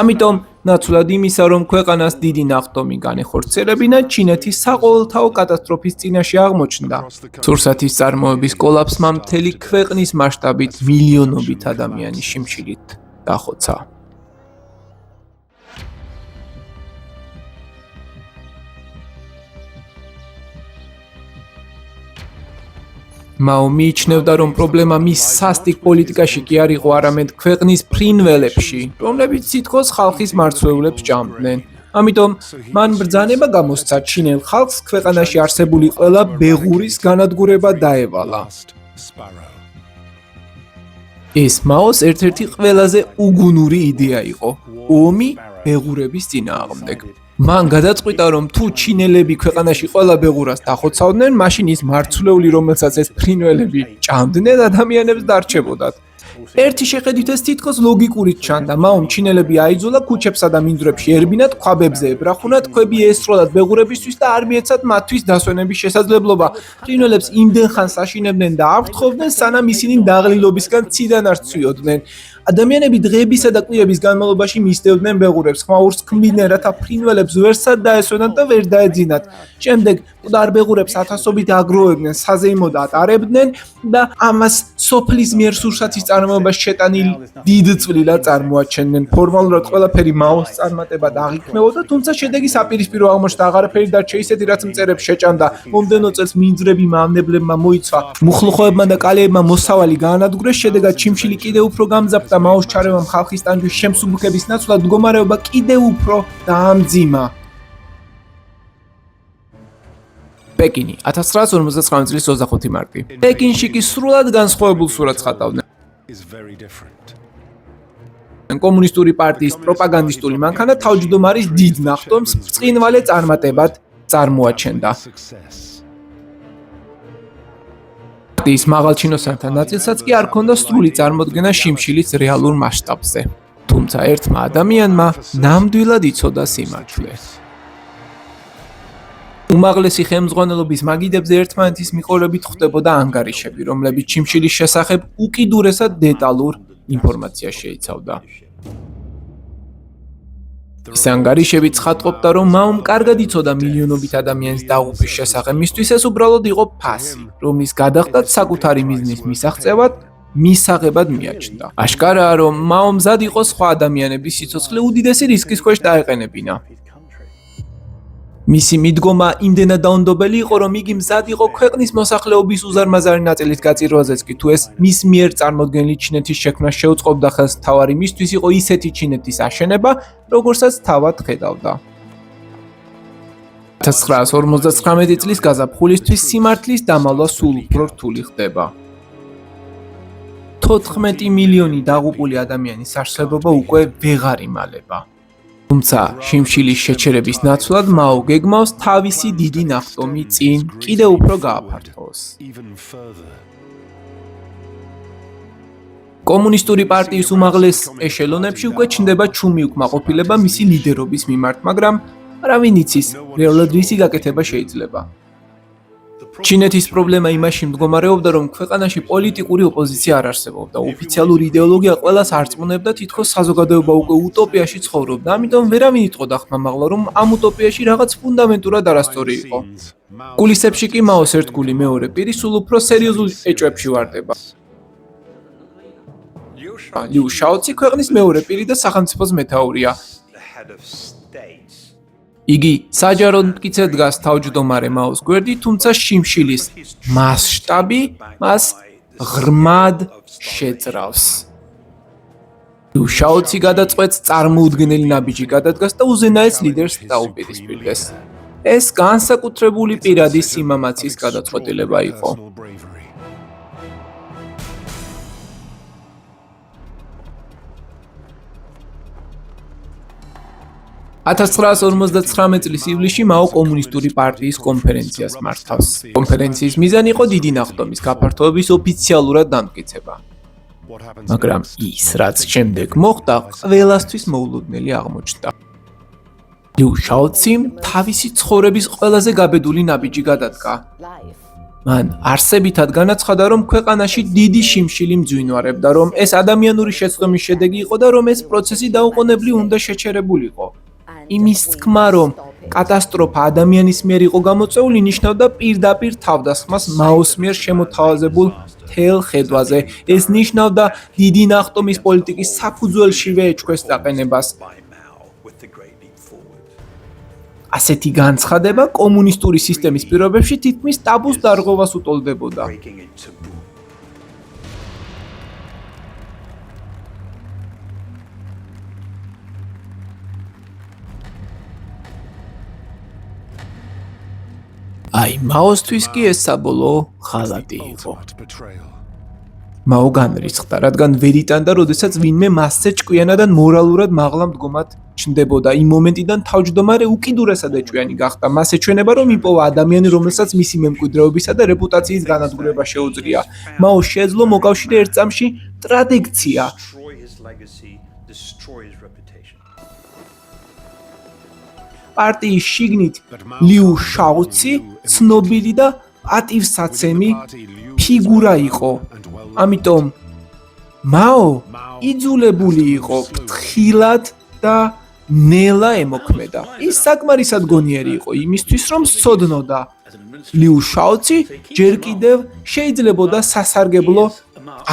ამიტომ, ნაცვლად იმისა, რომ ქვეყანას დიდი ნახტომი განეხორციელებინა, ჩინეთი საყოველთაო კატასტროფის წინაშე აღმოჩნდა. სურსათის წარმოების კოლაფსმა მთელი ქვეყნის მასშტაბით მილიონობით ადამიანი შიმშილით დახოცა. მაო მიიჩნევდა, რომ პრობლემა მის სასტიკ პოლიტიკაში კი არ იყო, არამედ ქვეყნის ფრინველებში, რომლებიც სითქოს ხალხის მარცვლეულებს ჭამდნენ. ამიტომ მან ბრძანება გამოსცა ჩინელ ხალხს ქვეყანაში არსებული ყველა ბეღურის განადგურება დაევალა. ეს მაოს ერთ-ერთი ყველაზე უგუნური იდეა იყო ომი ბეღურების წინააღმდეგ. მან გადაწყვიტა, რომ თუ ჩინელები ქვეყანაში ყველა ბეღურას დახოცავდნენ, მაშინ ის მარცვლეული, რომელსაც ეს ფრინველები ჭამდნენ, ადამიანებს დარჩებოდათ. ერთი შეხედვით ეს თითქოს ლოგიკურიც ჩანდა. მაომ ჩინელები აიძულა ქუჩებსა და მინდვრებში ერბინათ, ქვაბებზე ებრახუნათ, ქვები ესწროდათ ბეღურებისთვის და არ მიეცათ მათთვის დასვენების შესაძლებლობა. ფრინველებს იმდენ ხანს აშინებდნენ და აფრთხობდნენ, სანამ ისინი დაღლილობისგან ციდან არ ცვიოდნენ. ადამიანები დღეებისა და კვირების განმავლობაში მისდევდნენ ბეღურებს, ხმაურს ქმნიდნენ, რათა ფრინველებს ვერსად დაესვენათ და ვერ დაეძინათ. შემდეგ მკვდარ ბეღურებს ათასობით აგროვებდნენ, საზეიმოდ ატარებდნენ და ამას სოფლის მიერ სურსათის წარმოებას შეტანილი დიდ წვლილად წარმოაჩენდნენ. ფორმალურად ყველაფერი მაოს წარმატებად აღიქმებოდა, თუმცა შედეგი საპირისპირო აღმოჩნდა, აღარაფერი დარჩა ისეთი, რაც მწერებს შეჭამდა. მომდენო წელს მინძვრები მავნებლებმა მოიცვა, მუხლუხოებმა და კალეებმა მოსავალი გაანადგურეს, შედეგად შიმშილი კიდევ უფრო გამძაფრდა. მაოს ჩარევამ ხალხის ტანჯვის შემსუბუქების ნაცვლად მდგომარეობა კიდევ უფრო დაამძიმა. პეკინი 1959 წლის 25 მარტი. პეკინში კი სრულად განსხვავებულ სურათს ხატავდნენ. კომუნისტური პარტიის პროპაგანდისტული მანქანა თავმჯდომარის დიდ ნახტომს ბრწყინვალე წარმატებად წარმოაჩენდა. პარტიის მაღალჩინოსანთა ნაწილსაც კი არ ჰქონდა სრული წარმოდგენა შიმშილის რეალურ მასშტაბზე. თუმცა ერთმა ადამიანმა ნამდვილად იცოდა სიმართლე. უმაღლესი ხელმძღვანელობის მაგიდებზე ერთმანეთის მიყოლებით ხვდებოდა ანგარიშები, რომლებიც შიმშილის შესახებ უკიდურესად დეტალურ ინფორმაციას შეიცავდა. ის ანგარიშები ცხადყოფდა, რომ მაომ კარგად იცოდა მილიონობით ადამიანის დაღუპვის შესახებ, მისთვის ეს უბრალოდ იყო ფასი, რომლის გადახდაც საკუთარი მიზნის მისაღწევად მისაღებად მიაჩნდა. აშკარაა, რომ მაომ მზად იყო სხვა ადამიანების სიცოცხლე უდიდესი რისკის ქვეშ დაეყენებინა. მისი მიდგომა იმდენად დაუნდობელი იყო, რომ იგი მზად იყო ქვეყნის მოსახლეობის უზარმაზარი ნაწილის გაწირვაზეც კი თუ ეს მის მიერ წარმოდგენილი ჩინეთის შექმნას შეუწყობდა ხელს, თავარი მისთვის იყო ისეთი ჩინეთის აშენება, როგორცაც თავად ხედავდა. 1959 წლის გაზაფხულისთვის სიმართლის დამალვა სულ უფრო რთული ხდება. 14 მილიონი დაღუპული ადამიანის არსებობა უკვე ვეღარ იმალება. თუმცა შიმშილის შეჩერების ნაცვლად მაო გეგმავს თავისი დიდი ნახტომი წინ კიდევ უფრო გააფართოვოს. კომუნისტური პარტიის უმაღლეს ეშელონებში უკვე ჩნდება ჩუმი უკმაყოფილება მისი ლიდერობის მიმართ, მაგრამ არავინ იცის, რეალურად რისი გაკეთება შეიძლება. ჩინეთის პრობლემა იმაში მდგომარეობდა, რომ ქვეყანაში პოლიტიკური ოპოზიცია არ არსებობდა. ოფიციალური იდეოლოგია ყველას არწმუნებდა, თითქოს საზოგადოება უკვე utopიაში ცხოვრობდა. ამიტომ ვერავინ იტყოდა ხმამაღლა, რომ ამ utopიაში რაღაც ფუნდამენტურად არასწორი იყო. კულისებში კი მაოს ერთგული მეორე პირი სულ უფრო სერიოზულ ეჭვებში ვარდება. Liu Shaoqi ქვეყნის მეორე პირი და სახელმწიფოს მეთაურია. იგი საჯაროდ მტკიცედ დგას თავმჯდომარე მაოს გვერდით, თუმცა შიმშილის მასშტაბი მას ღრმად შეწრავს. Liu Shaoqi გადაწყვეტს წარმოუდგენელი ნაბიჯი გადადგას და უზენაეს ლიდერს დაუპირისპირდეს. ეს განსაკუთრებული პირადი სიმამაცის გადაწყვეტილება იყო. 1959 წლის ივლისში მაო კომუნისტური პარტიის კონფერენციას მართავს. კონფერენციის მიზანი იყო დიდი ნახტომის გაფართოების ოფიციალურად დამტკიცება. მაგრამ ის, რაც შემდეგ მოხდა, ყველასთვის მოულოდნელი აღმოჩნდა. Liu Shaoqi თავისი ცხოვრების ყველაზე გაბედული ნაბიჯი გადადგა. მან არსებითად განაცხადა, რომ ქვეყანაში დიდი შიმშილი მძვინვარებდა, რომ ეს ადამიანური შეცდომის შედეგი იყო და რომ ეს პროცესი დაუყოვნებლივ უნდა შეჩერებულიყო. იმის თქმა, რომ კატასტროფა ადამიანის მიერ იყო გამოწვეული, ნიშნავდა პირდაპირ თავდასხმას მაოს მიერ შემოთავაზებულ მთელ ხედვაზე. ეს ნიშნავდა დიდი ნახტომის პოლიტიკის საფუძველშივე ეჭვქვეს დაყენებას. ასეთი განცხადება კომუნისტური სისტემის პირობებში თითქმის ტაბუს დარღვევას უტოლდებოდა. აი, მაოსთვის კი ეს საბოლოო ღალატი იყო. მაო განრისხდა, რადგან ვერ იტანდა, როდესაც ვინმე მასზე ჭკვიანად მორალურად მაღლა მდგომად ჩნდებოდა. იმ მომენტიდან თავმჯდომარე უკიდურესად ეჭვიანი გახდა. მას ეჩვენება, რომ იპოვა ადამიანი, რომელსაც მისი მემკვიდრეობისა და რეპუტაციის განადგურება შეუძლია. მაო შეეძლო მოკავშირე ერთ წამში ტრადიქცია. პარტიის შიგნით Liu Shaoqi ცნობილი და პატივსაცემი ფიგურა იყო. ამიტომ მაო იძულებული იყო ფრთხილად და ნელა ემოქმედა. ის საკმარისად გონიერი იყო იმისთვის, რომ სცოდნოდა Liu Shaoqi ჯერ კიდევ შეიძლებოდა სასარგებლო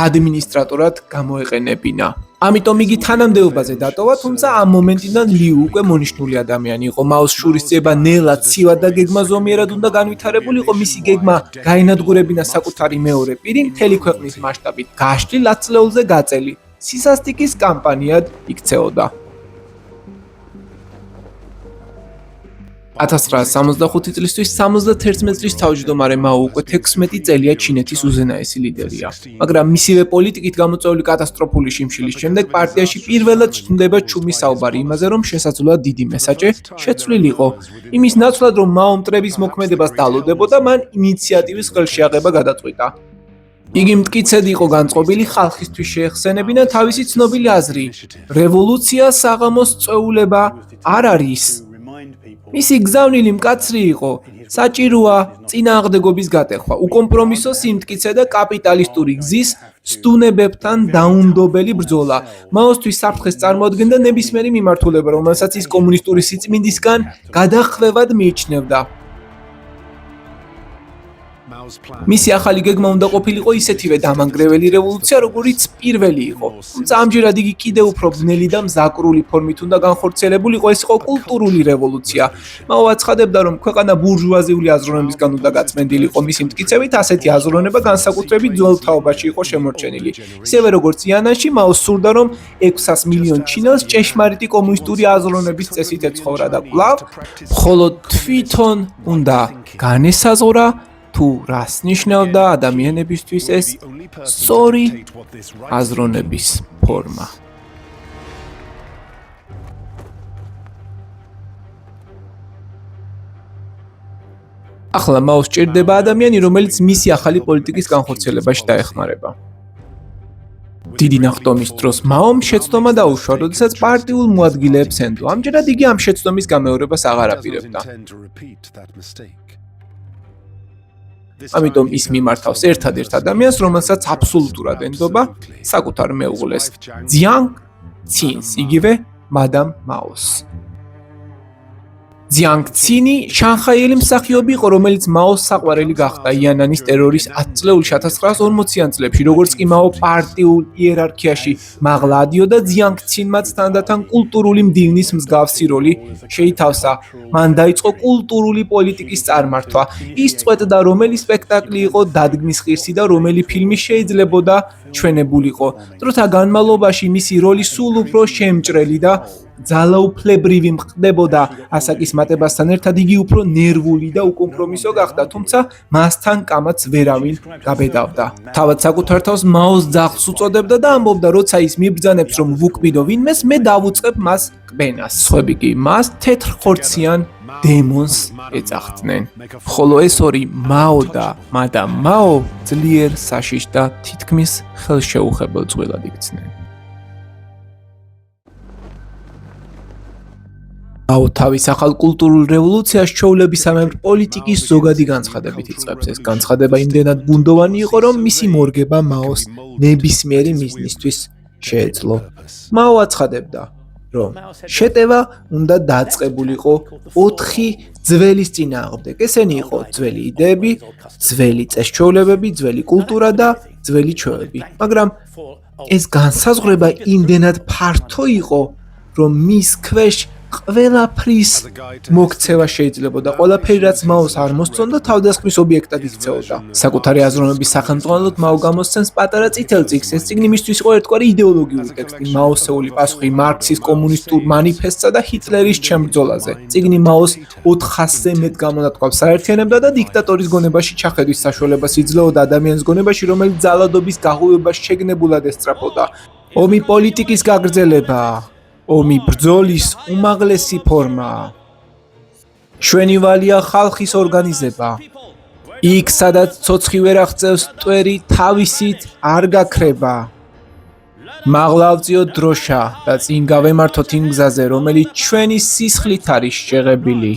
ადმინისტრატორად გამოეყენებინა. ამიტომ იგი თანამდებობაზე დატოვა, თუმცა ამ მომენტიდან Liu უკვე მონიშნული ადამიანი იყო. მაოს შურისძიება ნელა, ცივა და გეგმა ზომიერად უნდა განვითარებულიყო. მისი გეგმა გაენადგურებინა საკუთარი მეორე პირი მთელი ქვეყნის მასშტაბით გაშლილ 10 წლეულზე გაწელი. სისასტიკის კამპანიად იქცეოდა. 1965 წლისთვის 71 წლის თავმჯდომარე მაო უკვე 16 წელია ჩინეთის უზენაესი ლიდერია. მაგრამ მისივე პოლიტიკით გამოწვეული კატასტროფული შიმშილის შემდეგ პარტიაში პირველად ჩნდება ჩუმის საუბარი იმაზე, რომ შესაძლოა დიდი მესაჭე შეცვლილიყო. იმის ნაცვლად, რომ მაო მტრების მოქმედებას დალოდებოდა, მან ინიციატივის ხელშეაღება გადაწყვიტა. იგი მტკიცედ იყო განწყობილი ხალხისთვის შეეხსენებინა თავისი ცნობილი აზრი. რევოლუცია საღამოს წვეულება არ არის. მისი გზავნილი მკაცრი იყო. საჭიროა წინააღმდეგობის გატეხვა, უკომპრომისო სიმტკიცე და კაპიტალისტური გზის სტუნებებთან დაუნდობელი ბრძოლა. მაოსთვის საფრთხეს წარმოადგენდა ნებისმიერი მიმართულება, რომელსაც ის კომუნისტური სიწმინდისგან გადახვევად მიიჩნევდა. მისი ახალი გეგმა უნდა ყოფილიყო ისეთივე დამანგრეველი რევოლუცია, როგორიც პირველი იყო. თუმცა ამჯერად იგი კიდევ უფრო ბნელი და მზაკრული ფორმით უნდა განხორციელებულიყო, ეს იყო კულტურული რევოლუცია. მაო აცხადებდა, რომ ქვეყანა ბურჟუაზიული აზროვნებისგან უნდა გაწმენდილიყო. მისი მტკიცებით, ასეთი აზროვნება განსაკუთრებით ძველ თაობაში იყო შემორჩენილი. ისევე როგორც იანანში, მაო სურდა, რომ 600 მილიონ ჩინელს ჭეშმარიტი კომუნისტური აზროვნების წესით ეცხოვრა და კვლავ მხოლოდ თვითონ უნდა განესაზღვრა თუ რას ნიშნავდა ადამიანებისთვის ეს სწორი აზროვნების ფორმა. ახლა მაოს ჭირდება ადამიანი, რომელიც მისი ახალი პოლიტიკის განხორციელებაში დაეხმარება. დიდი ნახტომის დროს მაომ შეცდომა დაუშვა, როდესაც პარტიულ მოადგილეებს ენდო. ამჯერად იგი ამ შეცდომის გამეორებას აღარ აპირებდა. ამიტომ ის მიმართავს ერთადერთ ადამიანს, რომელსაც აბსოლუტურად ენდობა საკუთარ მეუღლეს, ძიანგ ცინს, იგივე მადამ მაოს. ძიანგ ცინი შანხაიელი მსახიობი იყო, რომელიც მაოს საყვარელი გახდა იანანის ტერორის 10 წლეულში 1940-იან წლებში, როგორც კი მაო პარტიულ იერარქიაში მაღლა ადიოდა, ძიანგ ცინმაც თანდათან კულტურული მდივნის მსგავსი როლი შეითავსა. მან დაიწყო კულტურული პოლიტიკის წარმართვა. ის წვეთდა, რომელი სპექტაკლი იყო დადგმის ღირსი და რომელი ფილმი შეიძლებოდა ჩვენებულიყო. დროთა განმავლობაში მისი როლი სულ უფრო შემჭრელი და ძალაუფლებრივი ხდებოდა, ასაკის მატებასთან ერთად იგი უფრო ნერვული და უკომპრომისო გახდა, თუმცა მასთან კამაც ვერავინ გაბედავდა. თავად საკუთარ თავს მაოს ძაღლს უწოდებდა და ამბობდა, როცა ის მიბრძანებს, რომ ვუკვიდო ვინმეს, მე დავუწყებ მას კბენას. სხვები კი მას თეთრხორციან დემონს ეძახდნენ. ხოლო ეს ორი მაო და მადამ მაო ძლიერ საშიშ და თითქმის ხელშეუხებელ წყვილად იქცნენ. აუ თავის ახალ კულტურულ რევოლუციას ჩვეულებისამებრ პოლიტიკის ზოგადი განცხადებით იწყებს. ეს განცხადება იმდენად ბუნდოვანი იყო, რომ მისი მორგება მაოს ნებისმიერი მიზნისთვის შეეძლო. მაო აცხადებდა, რომ შეტევა უნდა დაწყებულიყო 4 ძველის წინააღმდეგ. ესენი იყო ძველი იდეები, ძველი წესჩვეულებები, ძველი კულტურა და ძველი ჩვევები. მაგრამ ეს განსაზღვრება იმდენად ფართო იყო, რომ მის ქვეშ ყველაფრის მოქცევა შეიძლება და ყველაფერი რაც მაოს არ მოსწონდა თავდასხმის ობიექტად იქცეოდა. საკუთარი აზროვნების სახელმძღვანელოდ მაო გამოსცემს პატარა წითელ წიგნს. ეს წიგნი მისთვის იყო ერთგვარი იდეოლოგიური ტექსტი, მაოსეული პასუხი მარქსის კომუნისტურ მანიფესტსა და ჰიტლერის ჩემბრძოლაზე. წიგნი მაოს 400-ზე მეტ გამონათქვამს საერთიანებდა და დიქტატორის გონებაში ჩახედვის საშუალებას იძლეოდა ადამიანის გონებაში, რომელიც ძალადობის გაღვივებას შეგნებულად ესწრაფოდა. ომი პოლიტიკის გაგრძელებაა. ომი ბრძოლის უმაღლესი ფორმაა. ჩვენი ვალია ხალხის ორგანიზება. იქ, სადაც ცოცხი ვერ აღწევს მტვერი, თავისით არ გაქრება. მაღლა ავწიოთ დროშა და წინ გავემართოთ იმ გზაზე, რომელიც ჩვენი სისხლით არის შეღებილი.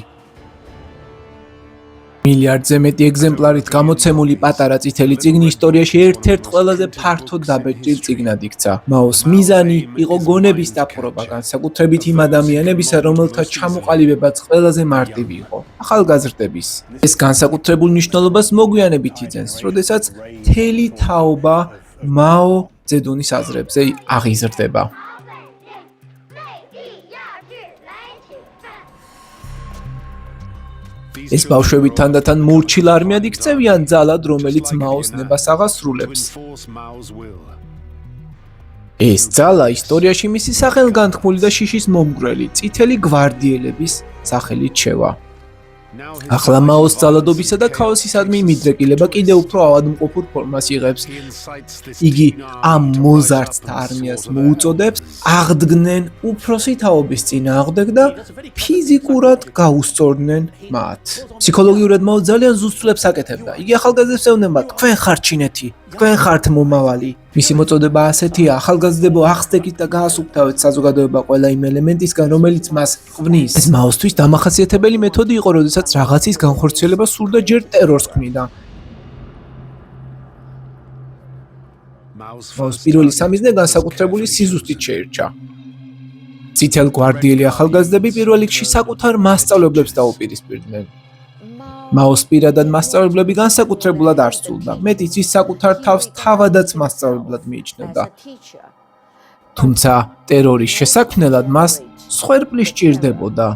მილიარდზე მეტი ეგზემპლარით გამოცემული პატარა წითელი წიგნი ისტორიაში ერთ-ერთ ყველაზე ფართოდ დაბეჭდილ წიგნად იქცა. მაოს მიზანი იყო გონების დაპყრობა, განსაკუთრებით იმ ადამიანებისა, რომელთა ჩამოყალიბებაც ყველაზე მარტივი იყო, ახალგაზრდების. ეს განსაკუთრებულ მნიშვნელობას მოგვიანებით იძენს, როდესაც მთელი თაობა მაო ძედუნის აზრებზე აღიზრდება. ეს ბავშვები თანდათან მორჩილ არმიად იქცევიან ძალად, რომელიც მაოს ნებას აღასრულებს. ეს ძალა ისტორიაში მისი სახელგანთქმული და შიშის მომგვრელი წითელი გვარდიელების სახელით შევა. ახლა მაოს ძალადობისა და ქაოსისადმი მიდრეკილება კიდევ უფრო ავადმყოფურ ფორმას იღებს. იგი ამ მოზარდთა არმიას მოუწოდებს აღდგნენ უფროსი თაობის წინააღმდეგ და ფიზიკურად გაუსწორდნენ მათ. ფსიქოლოგიურად მაო ძალიან ზუსტლებს აკეთებდა. იგი ახალგაზრდებს ეუბნება, თქვენ ხართ ჩინეთი, თქვენ ხართ მომავალი. მისი მოწოდება ასეთია, ახალგაზრდებო, აღსდეკით და გაასუფთავეთ საზოგადოება ყველა იმ ელემენტისგან, რომელიც მას ყვნის. ეს მაოსთვის დამახასიათებელი მეთოდი იყო, როდესაც რაღაცის განხორციელება სურდა ჯერ ტერორს ქმნიდა. მაოს პირველი სამიზნე განსაკუთრებული სიზუსტით შეირჩა. წითელ გვარდიელი ახალგაზრდები პირველ რიგში საკუთარ მასწავლებლებს დაუპირისპირდნენ. მაოს პირადად მასწავლებლები განსაკუთრებულად არ სძულდა. მეტიც ის საკუთარ თავს თავადაც მასწავლებლად მიიჩნევდა. თუმცა ტერორის შესაქმნელად მას სხვერპლი სჭირდებოდა.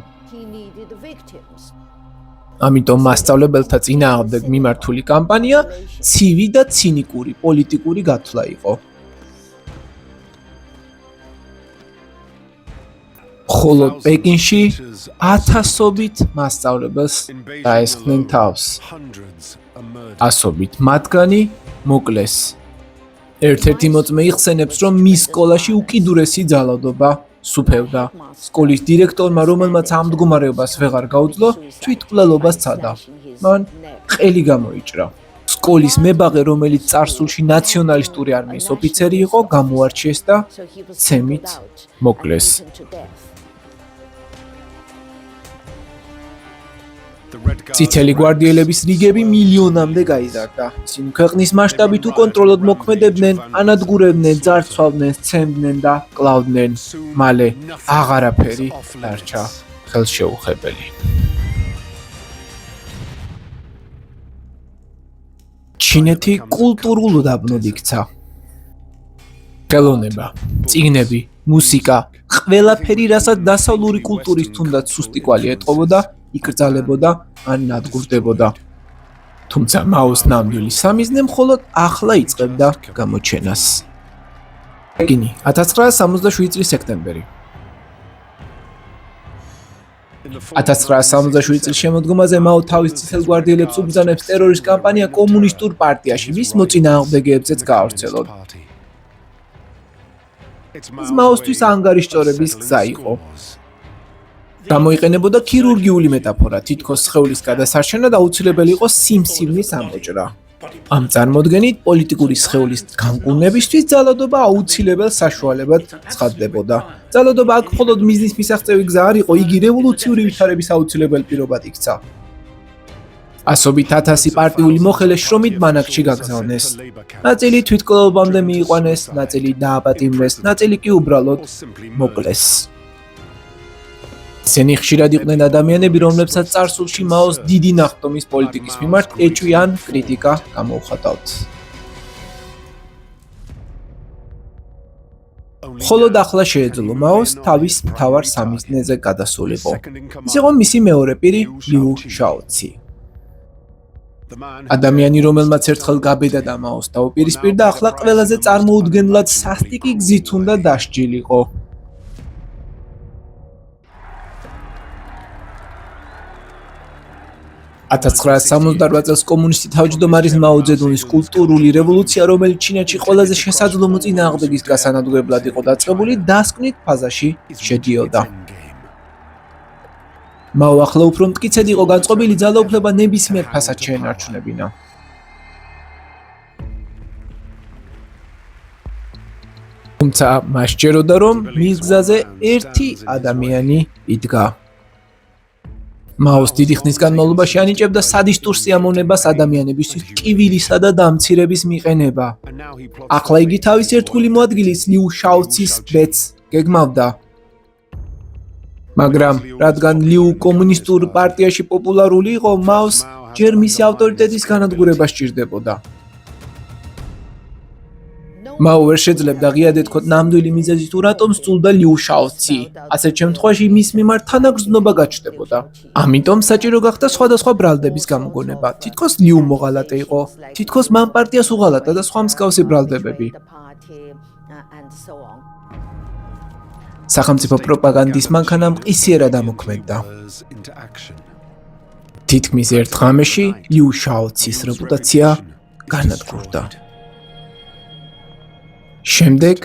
ამიტომ მასწავლებელთა წინააღმდეგ მიმართული კამპანია ცივი და ცინიკური პოლიტიკური გათვლა იყო. ხოლო პეკინში ათასობით მასწავლებელს დაესხნენ თავს. ასობით მათგანი მოკლეს. ერთ-ერთი მოწმე იხსენებს, რომ მის სკოლაში უკიდურესი ძალადობა სუფევდა. სკოლის დირექტორმა, რომელმაც ამ მდგომარეობას ვეღარ გაუძლო, თვითმკვლელობას სცადა. მან ყელი გამოიჭრა. სკოლის მებაღე, რომელიც წარსულში ნაციონალისტური არმიის ოფიცერი იყო, გამოარჩიეს და ცემით მოკლეს. წითელი გვარდიელების რიგები მილიონამდე გაიზარდა. ისინი ქვეყნის მასშტაბით უკონტროლოდ მოქმედებდნენ, ანადგურებდნენ, ძარცვავდნენ, სცემდნენ და კლავდნენ. მალე აღარაფერი დარჩა ხელშეუხებელი. ჩინეთი კულტურულ უდაბნოდ იქცა. ხელოვნება, წიგნები, მუსიკა, ყველაფერი, რასაც დასავლური კულტურის თუნდაც სუსტი კვალი ეტყობოდა, იკრძალებოდა ან ნადგურდებოდა. თუმცა მაოს ნამდვილი სამიზნე მხოლოდ ახლა იწყებდა გამოჩენას. პეკინი, 1967 წლის სექტემბერი. 1967 წლის შემოდგომაზე მაო თავის წითელ გვარდიელებს უბრძანებს ტერორის კამპანია კომუნისტურ პარტიაში, მის მოწინააღმდეგეებზეც გაავრცელონ. ეს მაოსთვის ანგარიშჭორების გზა იყო. გამოიყენებოდა ქირურგიული მეტაფორა, თითქოს სხეულის გადასარჩენა და აუცილებელი იყო სიმსივნის ამოჭრა. ამ წარმოდგენით პოლიტიკური სხეულის განკურნებისთვის ძალადობა აუცილებელ საშუალებად ცხადდებოდა. ძალადობა აქ მხოლოდ მიზნის მისაღწევი გზა არ იყო, იგი რევოლუციური ვითარების აუცილებელ პირობად იქცა. ასობით 1000 პარტიული მოხელე შრომით ბანაკში გაგზავნეს. ნაწილი თვითკვლევებამდე მიიყვანეს, ნაწილი დააპატიმრეს, ნაწილი კი უბრალოდ მოკლეს. ისინი ხშირად იყვნენ ადამიანები, რომლებსაც წარსულში მაოს დიდი ნახტომის პოლიტიკის მიმართ ეჭვი ან კრიტიკა გამოუხატავთ. მხოლოდ ახლა შეეძლო მაოს თავის მთავარ სამიზნეზე გადასულიყო. ის იყო მისი მეორე პირი ლიუ შაოცი. ადამიანი, რომელმაც ერთხელ გაბედა და მაოს დაუპირისპირდა, ახლა ყველაზე წარმოუდგენლად სასტიკი გზით უნდა დასჯილიყო. 1968 წელს კომუნისტი თავმჯდომარის მაო ძედუნის კულტურული რევოლუცია, რომელიც ჩინეთში ყველაზე შესაძლო მოწინააღმდეგის გასანადგურებლად იყო დაწყებული, დასკვნით ფაზაში შედიოდა. მაო ახლა უფრო მტკიცედ იყო განწყობილი, ძალაუფლება ნებისმიერ ფასად შეენარჩუნებინა. თუმცა მას სჯეროდა, რომ მის გზაზე ერთი ადამიანი იდგა. მაოს დიდი ხნის განმავლობაში ანიჭებდა სადისტურ სიამოვნებას ადამიანებისთვის ტკივილისა და დამცირების მიყენება. ახლა იგი თავის ერთგული მოადგილის ლიუ შაოცის ბედს გეგმავდა. მაგრამ რადგან ლიუ კომუნისტურ პარტიაში პოპულარული იყო, მაოს ჯერ მისი ავტორიტეტის განადგურება სჭირდებოდა. მაო ვერ შეძლებდა ღიად ეთქვათ ნამდვილი მიზეზი თუ რატომ სწულდა ლიუ შაოცი. ასეთ შემთხვევაში მის მიმართ თანაგრძნობა გაჩნდებოდა. ამიტომ საჭირო გახდა სხვადასხვა ბრალდების გამოგონება. თითქოს ლიუ მოღალატე იყო, თითქოს მან პარტიას უღალატა და სხვა მსგავსი ბრალდებები. სახელმწიფო პროპაგანდის მანქანა მყისიერად ამოქმედდა. თითქმის ერთ ღამეში ლიუ შაოცის რეპუტაცია განადგურდა. შემდეგ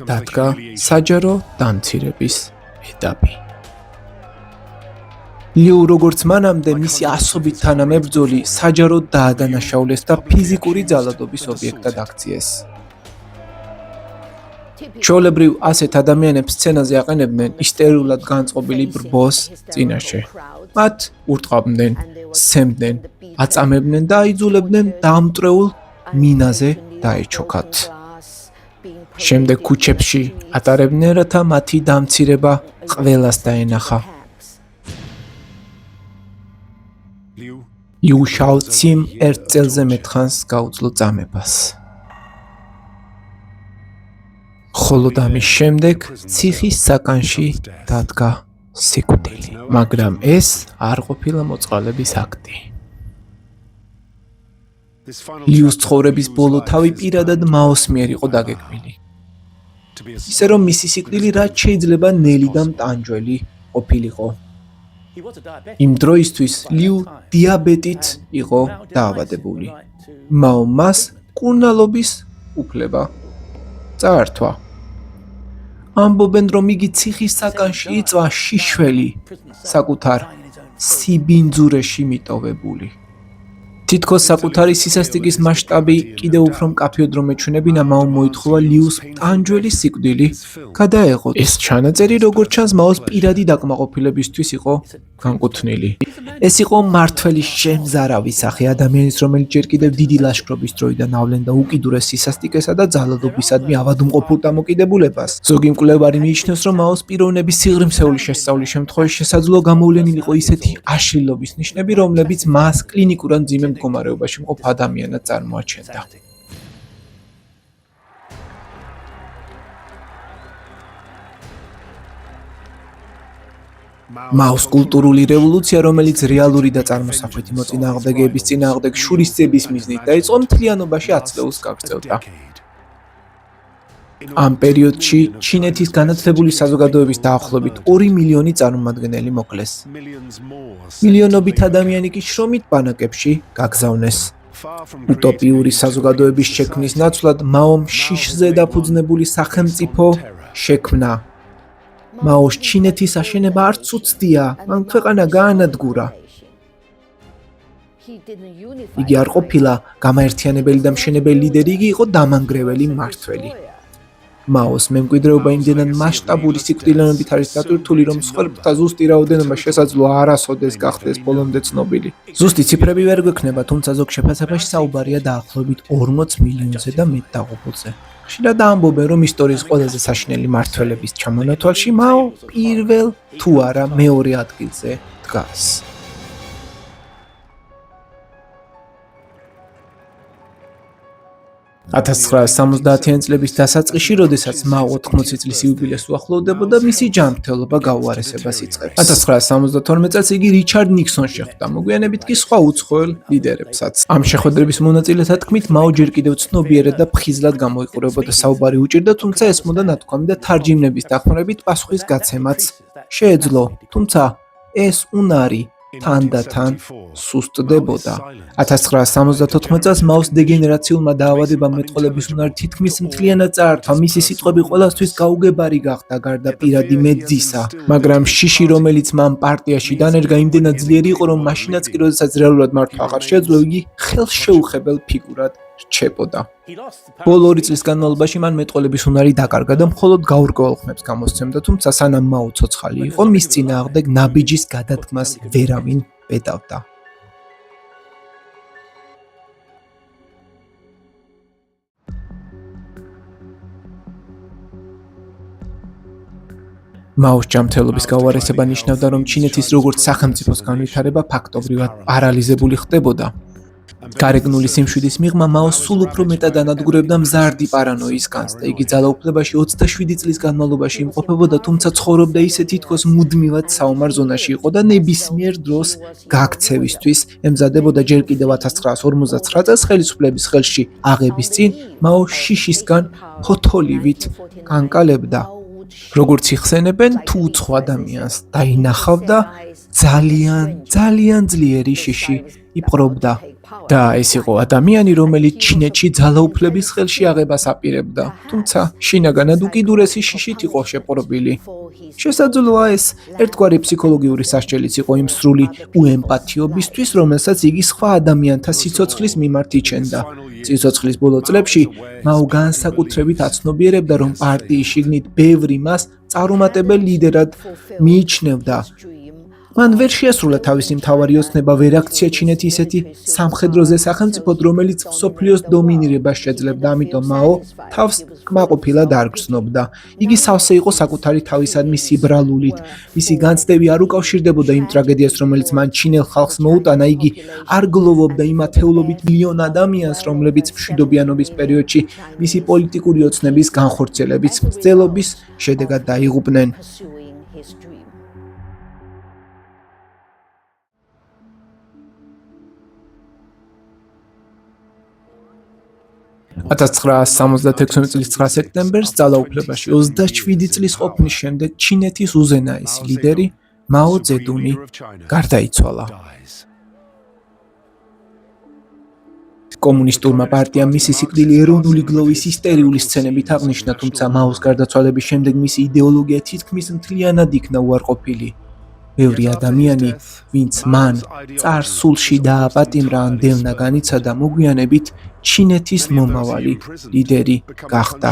დადგა საჯარო დამცირების ეტაპი. ლიუ როგორც მანამდე მისი ასობით თანამებრძოლი საჯაროდ დაადანაშაულეს და ფიზიკური ძალადობის ობიექტად აქციეს. ჩვეულებრივ ასეთ ადამიანებს სცენაზე აყენებდნენ ისტერიულად განწყობილი ბრბოს წინაშე. მათ ურტყავდნენ, სცემდნენ, აწამებდნენ და აიძულებდნენ დამტრეულ მინაზე დაეჩოქათ. შემდეგ ქუჩებში ატარებდნენ, რათა მათი დამცირება ყველას დაენახა. ლიუ შაოციმ ერთ წელზე მეტხანს გაუძლო წამებას. ხოლო ამის შემდეგ ციხის საკანში დადგა სიკვდილი, მაგრამ ეს არ ყოფილა მოწყალების აქტი. ლიუს ცხოვრების ბოლო თავი პირადად მაოს მიერ იყო დაგეგმილი. ისე რომ მისი სიკვდილი რაც შეიძლება ნელი და მტანჯველი ყოფილიყო. იმ დროისთვის ლიუ დიაბეტით იყო დაავადებული. მაომ მას კურნალობის უფლება წაართვა. ამბობენ, რომ იგი ციხის საკანში იწვა შიშველი, საკუთარ სიბინძურეში მიტოვებული. თითქოს საკუთარი სისასტიკის მასშტაბი კიდევ უფრო მკაფიოდ რომ ეჩვენებინა, მაომ მოითხოვა ლიუს ტანჯველის სიკვდილი გადაეღოთ. ეს ჩანაწერი როგორც ჩანს მაოს პირადი დაკმაყოფილებისთვის იყო განკუთვნილი. ეს იყო მმართველის შემზარავი სახე ადამიანის, რომელიც ჯერ კიდევ დიდი ლაშქრობის დროიდან ავლენდა უკიდურეს სისასტიკესა და ძალადობისადმი ავადმყოფურ დამოკიდებულებას. ზოგი მკვლევარი მიიჩნევს, რომ მაოს პიროვნების სიღრმისეული შესწავლის შემთხვევაში შესაძლოა გამოვლენილიყო ისეთი აშლილობის ნიშნები, რომლებიც მას კლინიკურად მძიმე მდგომარეობაში მყოფ ადამიანად წარმოაჩენდა. მაოს კულტურული რევოლუცია, რომელიც რეალური და წარმოსახვეთი მოწინააღმდეგეების წინააღმდეგ შურისძიების მიზნით დაიწყო, მთლიანობაში 10 წელს გაგრძელდა. ამ პერიოდში ჩინეთის განათლებული საზოგადოების დაახლოებით 2 მილიონი წარმომადგენელი მოკლეს. მილიონობით ადამიანი კი შრომით ბანაკებში გაგზავნეს. უტოპიური საზოგადოების შექმნის ნაცვლად მაომ შიშზე დაფუძნებული სახელმწიფო შექმნა. მაოს ჩინეთის აშენება არც უცდია, მან ქვეყანა გაანადგურა. იგი არ ყოფილა გამაერთიანებელი და მშენებელი ლიდერი, იგი იყო დამანგრეველი მმართველი. მაოს მემკვიდრეობა იმდენად მასშტაბური სიკვდილიანობით არის დატვირთული, რომ მსხვერპლთა ზუსტი რაოდენობა შესაძლოა არასოდეს გახდეს ბოლომდე ცნობილი. ზუსტი ციფრები ვერ გვექნება, თუმცა ზოგ შეფასებაში საუბარია დაახლოებით 40 მილიონზე და მეტ დაღუპულზე. ხშირად ამბობენ, რომ ისტორიის ყველაზე საშინელი მმართველების ჩამონათვალში მაო პირველ თუ არა მეორე ადგილზე დგას. 1970-იანი წლების დასაწყისში, როდესაც მაო 80 წლის იუბილეს უახლოვდებოდა, მისი ჯანმრთელობა გაუარესებას იწყებს. 1972 წელს იგი რიჩარდ ნიქსონს შეხვდა, მოგვიანებით კი სხვა უცხოელ ლიდერებსაც. ამ შეხვედრების მონაწილეთა თქმით, მაო ჯერ კიდევ ცნობიერად და ფხიზლად გამოიყურებოდა, საუბარი უჭირდა, თუმცა ესმოდა ნათქვამი და თარჯიმნების დახმარებით პასუხის გაცემაც შეეძლო, თუმცა ეს უნარი თანდათან სუსტდებოდა. 1974 წელს მაოს დეგენერაციულმა დაავადებამ მეტყოლების უნარი თითქმის მთლიანად წაართვა, მისი სიტყვები ყველასთვის გაუგებარი გახდა გარდა პირადი მეძისა, მაგრამ შიში, რომელიც მან პარტიაში დანერგა, იმდენად ძლიერი იყო, რომ მაშინაც კი, როდესაც რეალურად მართვა აღარ შეეძლო, იგი ხელშეუხებელ ფიგურად რჩებოდა. ბოლო 2 წლის განმავლობაში მან მეტყოლების უნარი დაკარგა და მხოლოდ გაურკვეველ ხმებს გამოსცემდა, თუმცა სანამ მაო ცოცხალი იყო, მის წინააღმდეგ ნაბიჯის გადადგმას ვერავინ პედავდა. მაოს ჯანმრთელობის გაუარესება ნიშნავდა, რომ ჩინეთის როგორც სახელმწიფოს განვითარება ფაქტობრივად პარალიზებული ხდებოდა. გარეგნული სიმშვიდის მიღმა მაო სულ უფრო მეტად ანადგურებდა მზარდი პარანოის განს და იგი ძალაუფლებაში 27 წლის განმავლობაში იმყოფებოდა, თუმცა ცხოვრობდა ისე თითქოს მუდმივად საომარ ზონაში იყო და ნებისმიერ დროს გაქცევისთვის ემზადებოდა. ჯერ კიდევ 1959 წელს ხელისუფლების ხელში აღების წინ მაო შიშისგან ფოთოლივით განკალებდა. როგორც იხსენებენ, თუ უცხო ადამიანს დაინახავდა, ძალიან ძლიერი შიში იპყრობდა. და ეს იყო ადამიანი, რომელიც ჩინეთში ძალაუფლების ხელში აღებას აპირებდა, თუმცა შინაგანად უკიდურესი შიშით იყო შეპყრობილი. შესაძლოა ეს ერთგვარი ფსიქოლოგიური სასჯელიც იყო იმ სრული უემპათიობისთვის, რომელსაც იგი სხვა ადამიანთა სიცოცხლის მიმართ იჩენდა. სიცოცხლის ბოლო წლებში მაო განსაკუთრებით აცნობიერებდა, რომ პარტიის შიგნით ბევრი მას წარუმატებელ ლიდერად მიიჩნევდა. მან ვერ შეასრულა თავისი მთავარი ოცნება, ვერ აქცია ჩინეთი ისეთი სამხედროზე სახელმწიფოდ, რომელიც მსოფლიოს დომინირებას შეძლებდა, ამიტომ მაო თავს კმაყოფილად არ გრძნობდა. იგი სავსე იყო საკუთარი თავისადმი სიბრალულით. მისი განცდები არ უკავშირდებოდა იმ ტრაგედიას, რომელიც მან ჩინელ ხალხს მოუტანა. იგი არ გლოვობდა იმ ათეულობით მილიონ ადამიანს, რომლებიც მშვიდობიანობის პერიოდში მისი პოლიტიკური ოცნების განხორციელების მცდელობის შედეგად დაიღუპნენ. 1976 წლის 9 სექტემბერს ძალაუფლებაში 27 წლის ყოფნის შემდეგ ჩინეთის უზენაესი ლიდერი მაო ძედუნი გარდაიცვალა. კომუნისტურმა პარტიამ მისი სიკვდილი ეროვნული გლოვის ისტერიული სცენებით აღნიშნა, თუმცა მაოს გარდაცვალების შემდეგ მისი იდეოლოგია თითქმის მთლიანად იქნა უარყოფილი. ბევრი ადამიანი, ვინც მან წარსულში დააპატიმრა ან დევნა განიცადა, მოგვიანებით ჩინეთის მომავალი ლიდერი გახდა.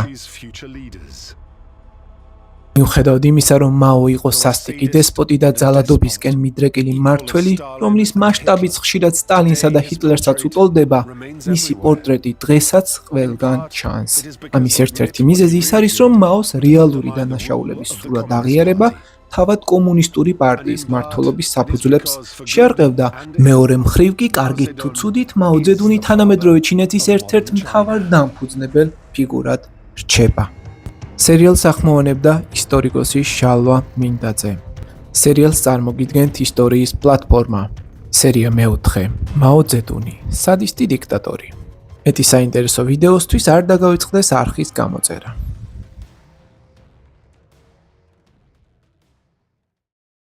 მიუხედავად იმისა, რომ მაო იყო სასტიკი დესპოტი და ძალადობისკენ მიდრეკილი მმართველი, რომლის მასშტაბიც ხშირად სტალინსა და ჰიტლერსაც უტოლდება, მისი პორტრეტი დღესაც ყველგან ჩანს. ამის ერთ-ერთი მიზეზი ის არის, რომ მაოს რეალური დანაშაულების სრულად აღიარება თავად კომუნისტური პარტიის მმართველობის საფუძვლებს შეარყევდა. მეორე მხრივ კი, კარგით თუ ცუდით, მაო ძედუნი თანამედროვე ჩინეთის ერთ-ერთ მთავარ დამფუძნებელ ფიგურად რჩება. სერიალს ახმოვანებდა ისტორიკოსი შალვა მინდაძე. სერიალს წარმოგიდგენთ ისტორიის პლატფორმა. სერია მეოთხე. მაო ძედუნი, სადისტი დიქტატორი. მეტი საინტერესო ვიდეოსთვის არ დაგავიწყდეს არხის გამოწერა.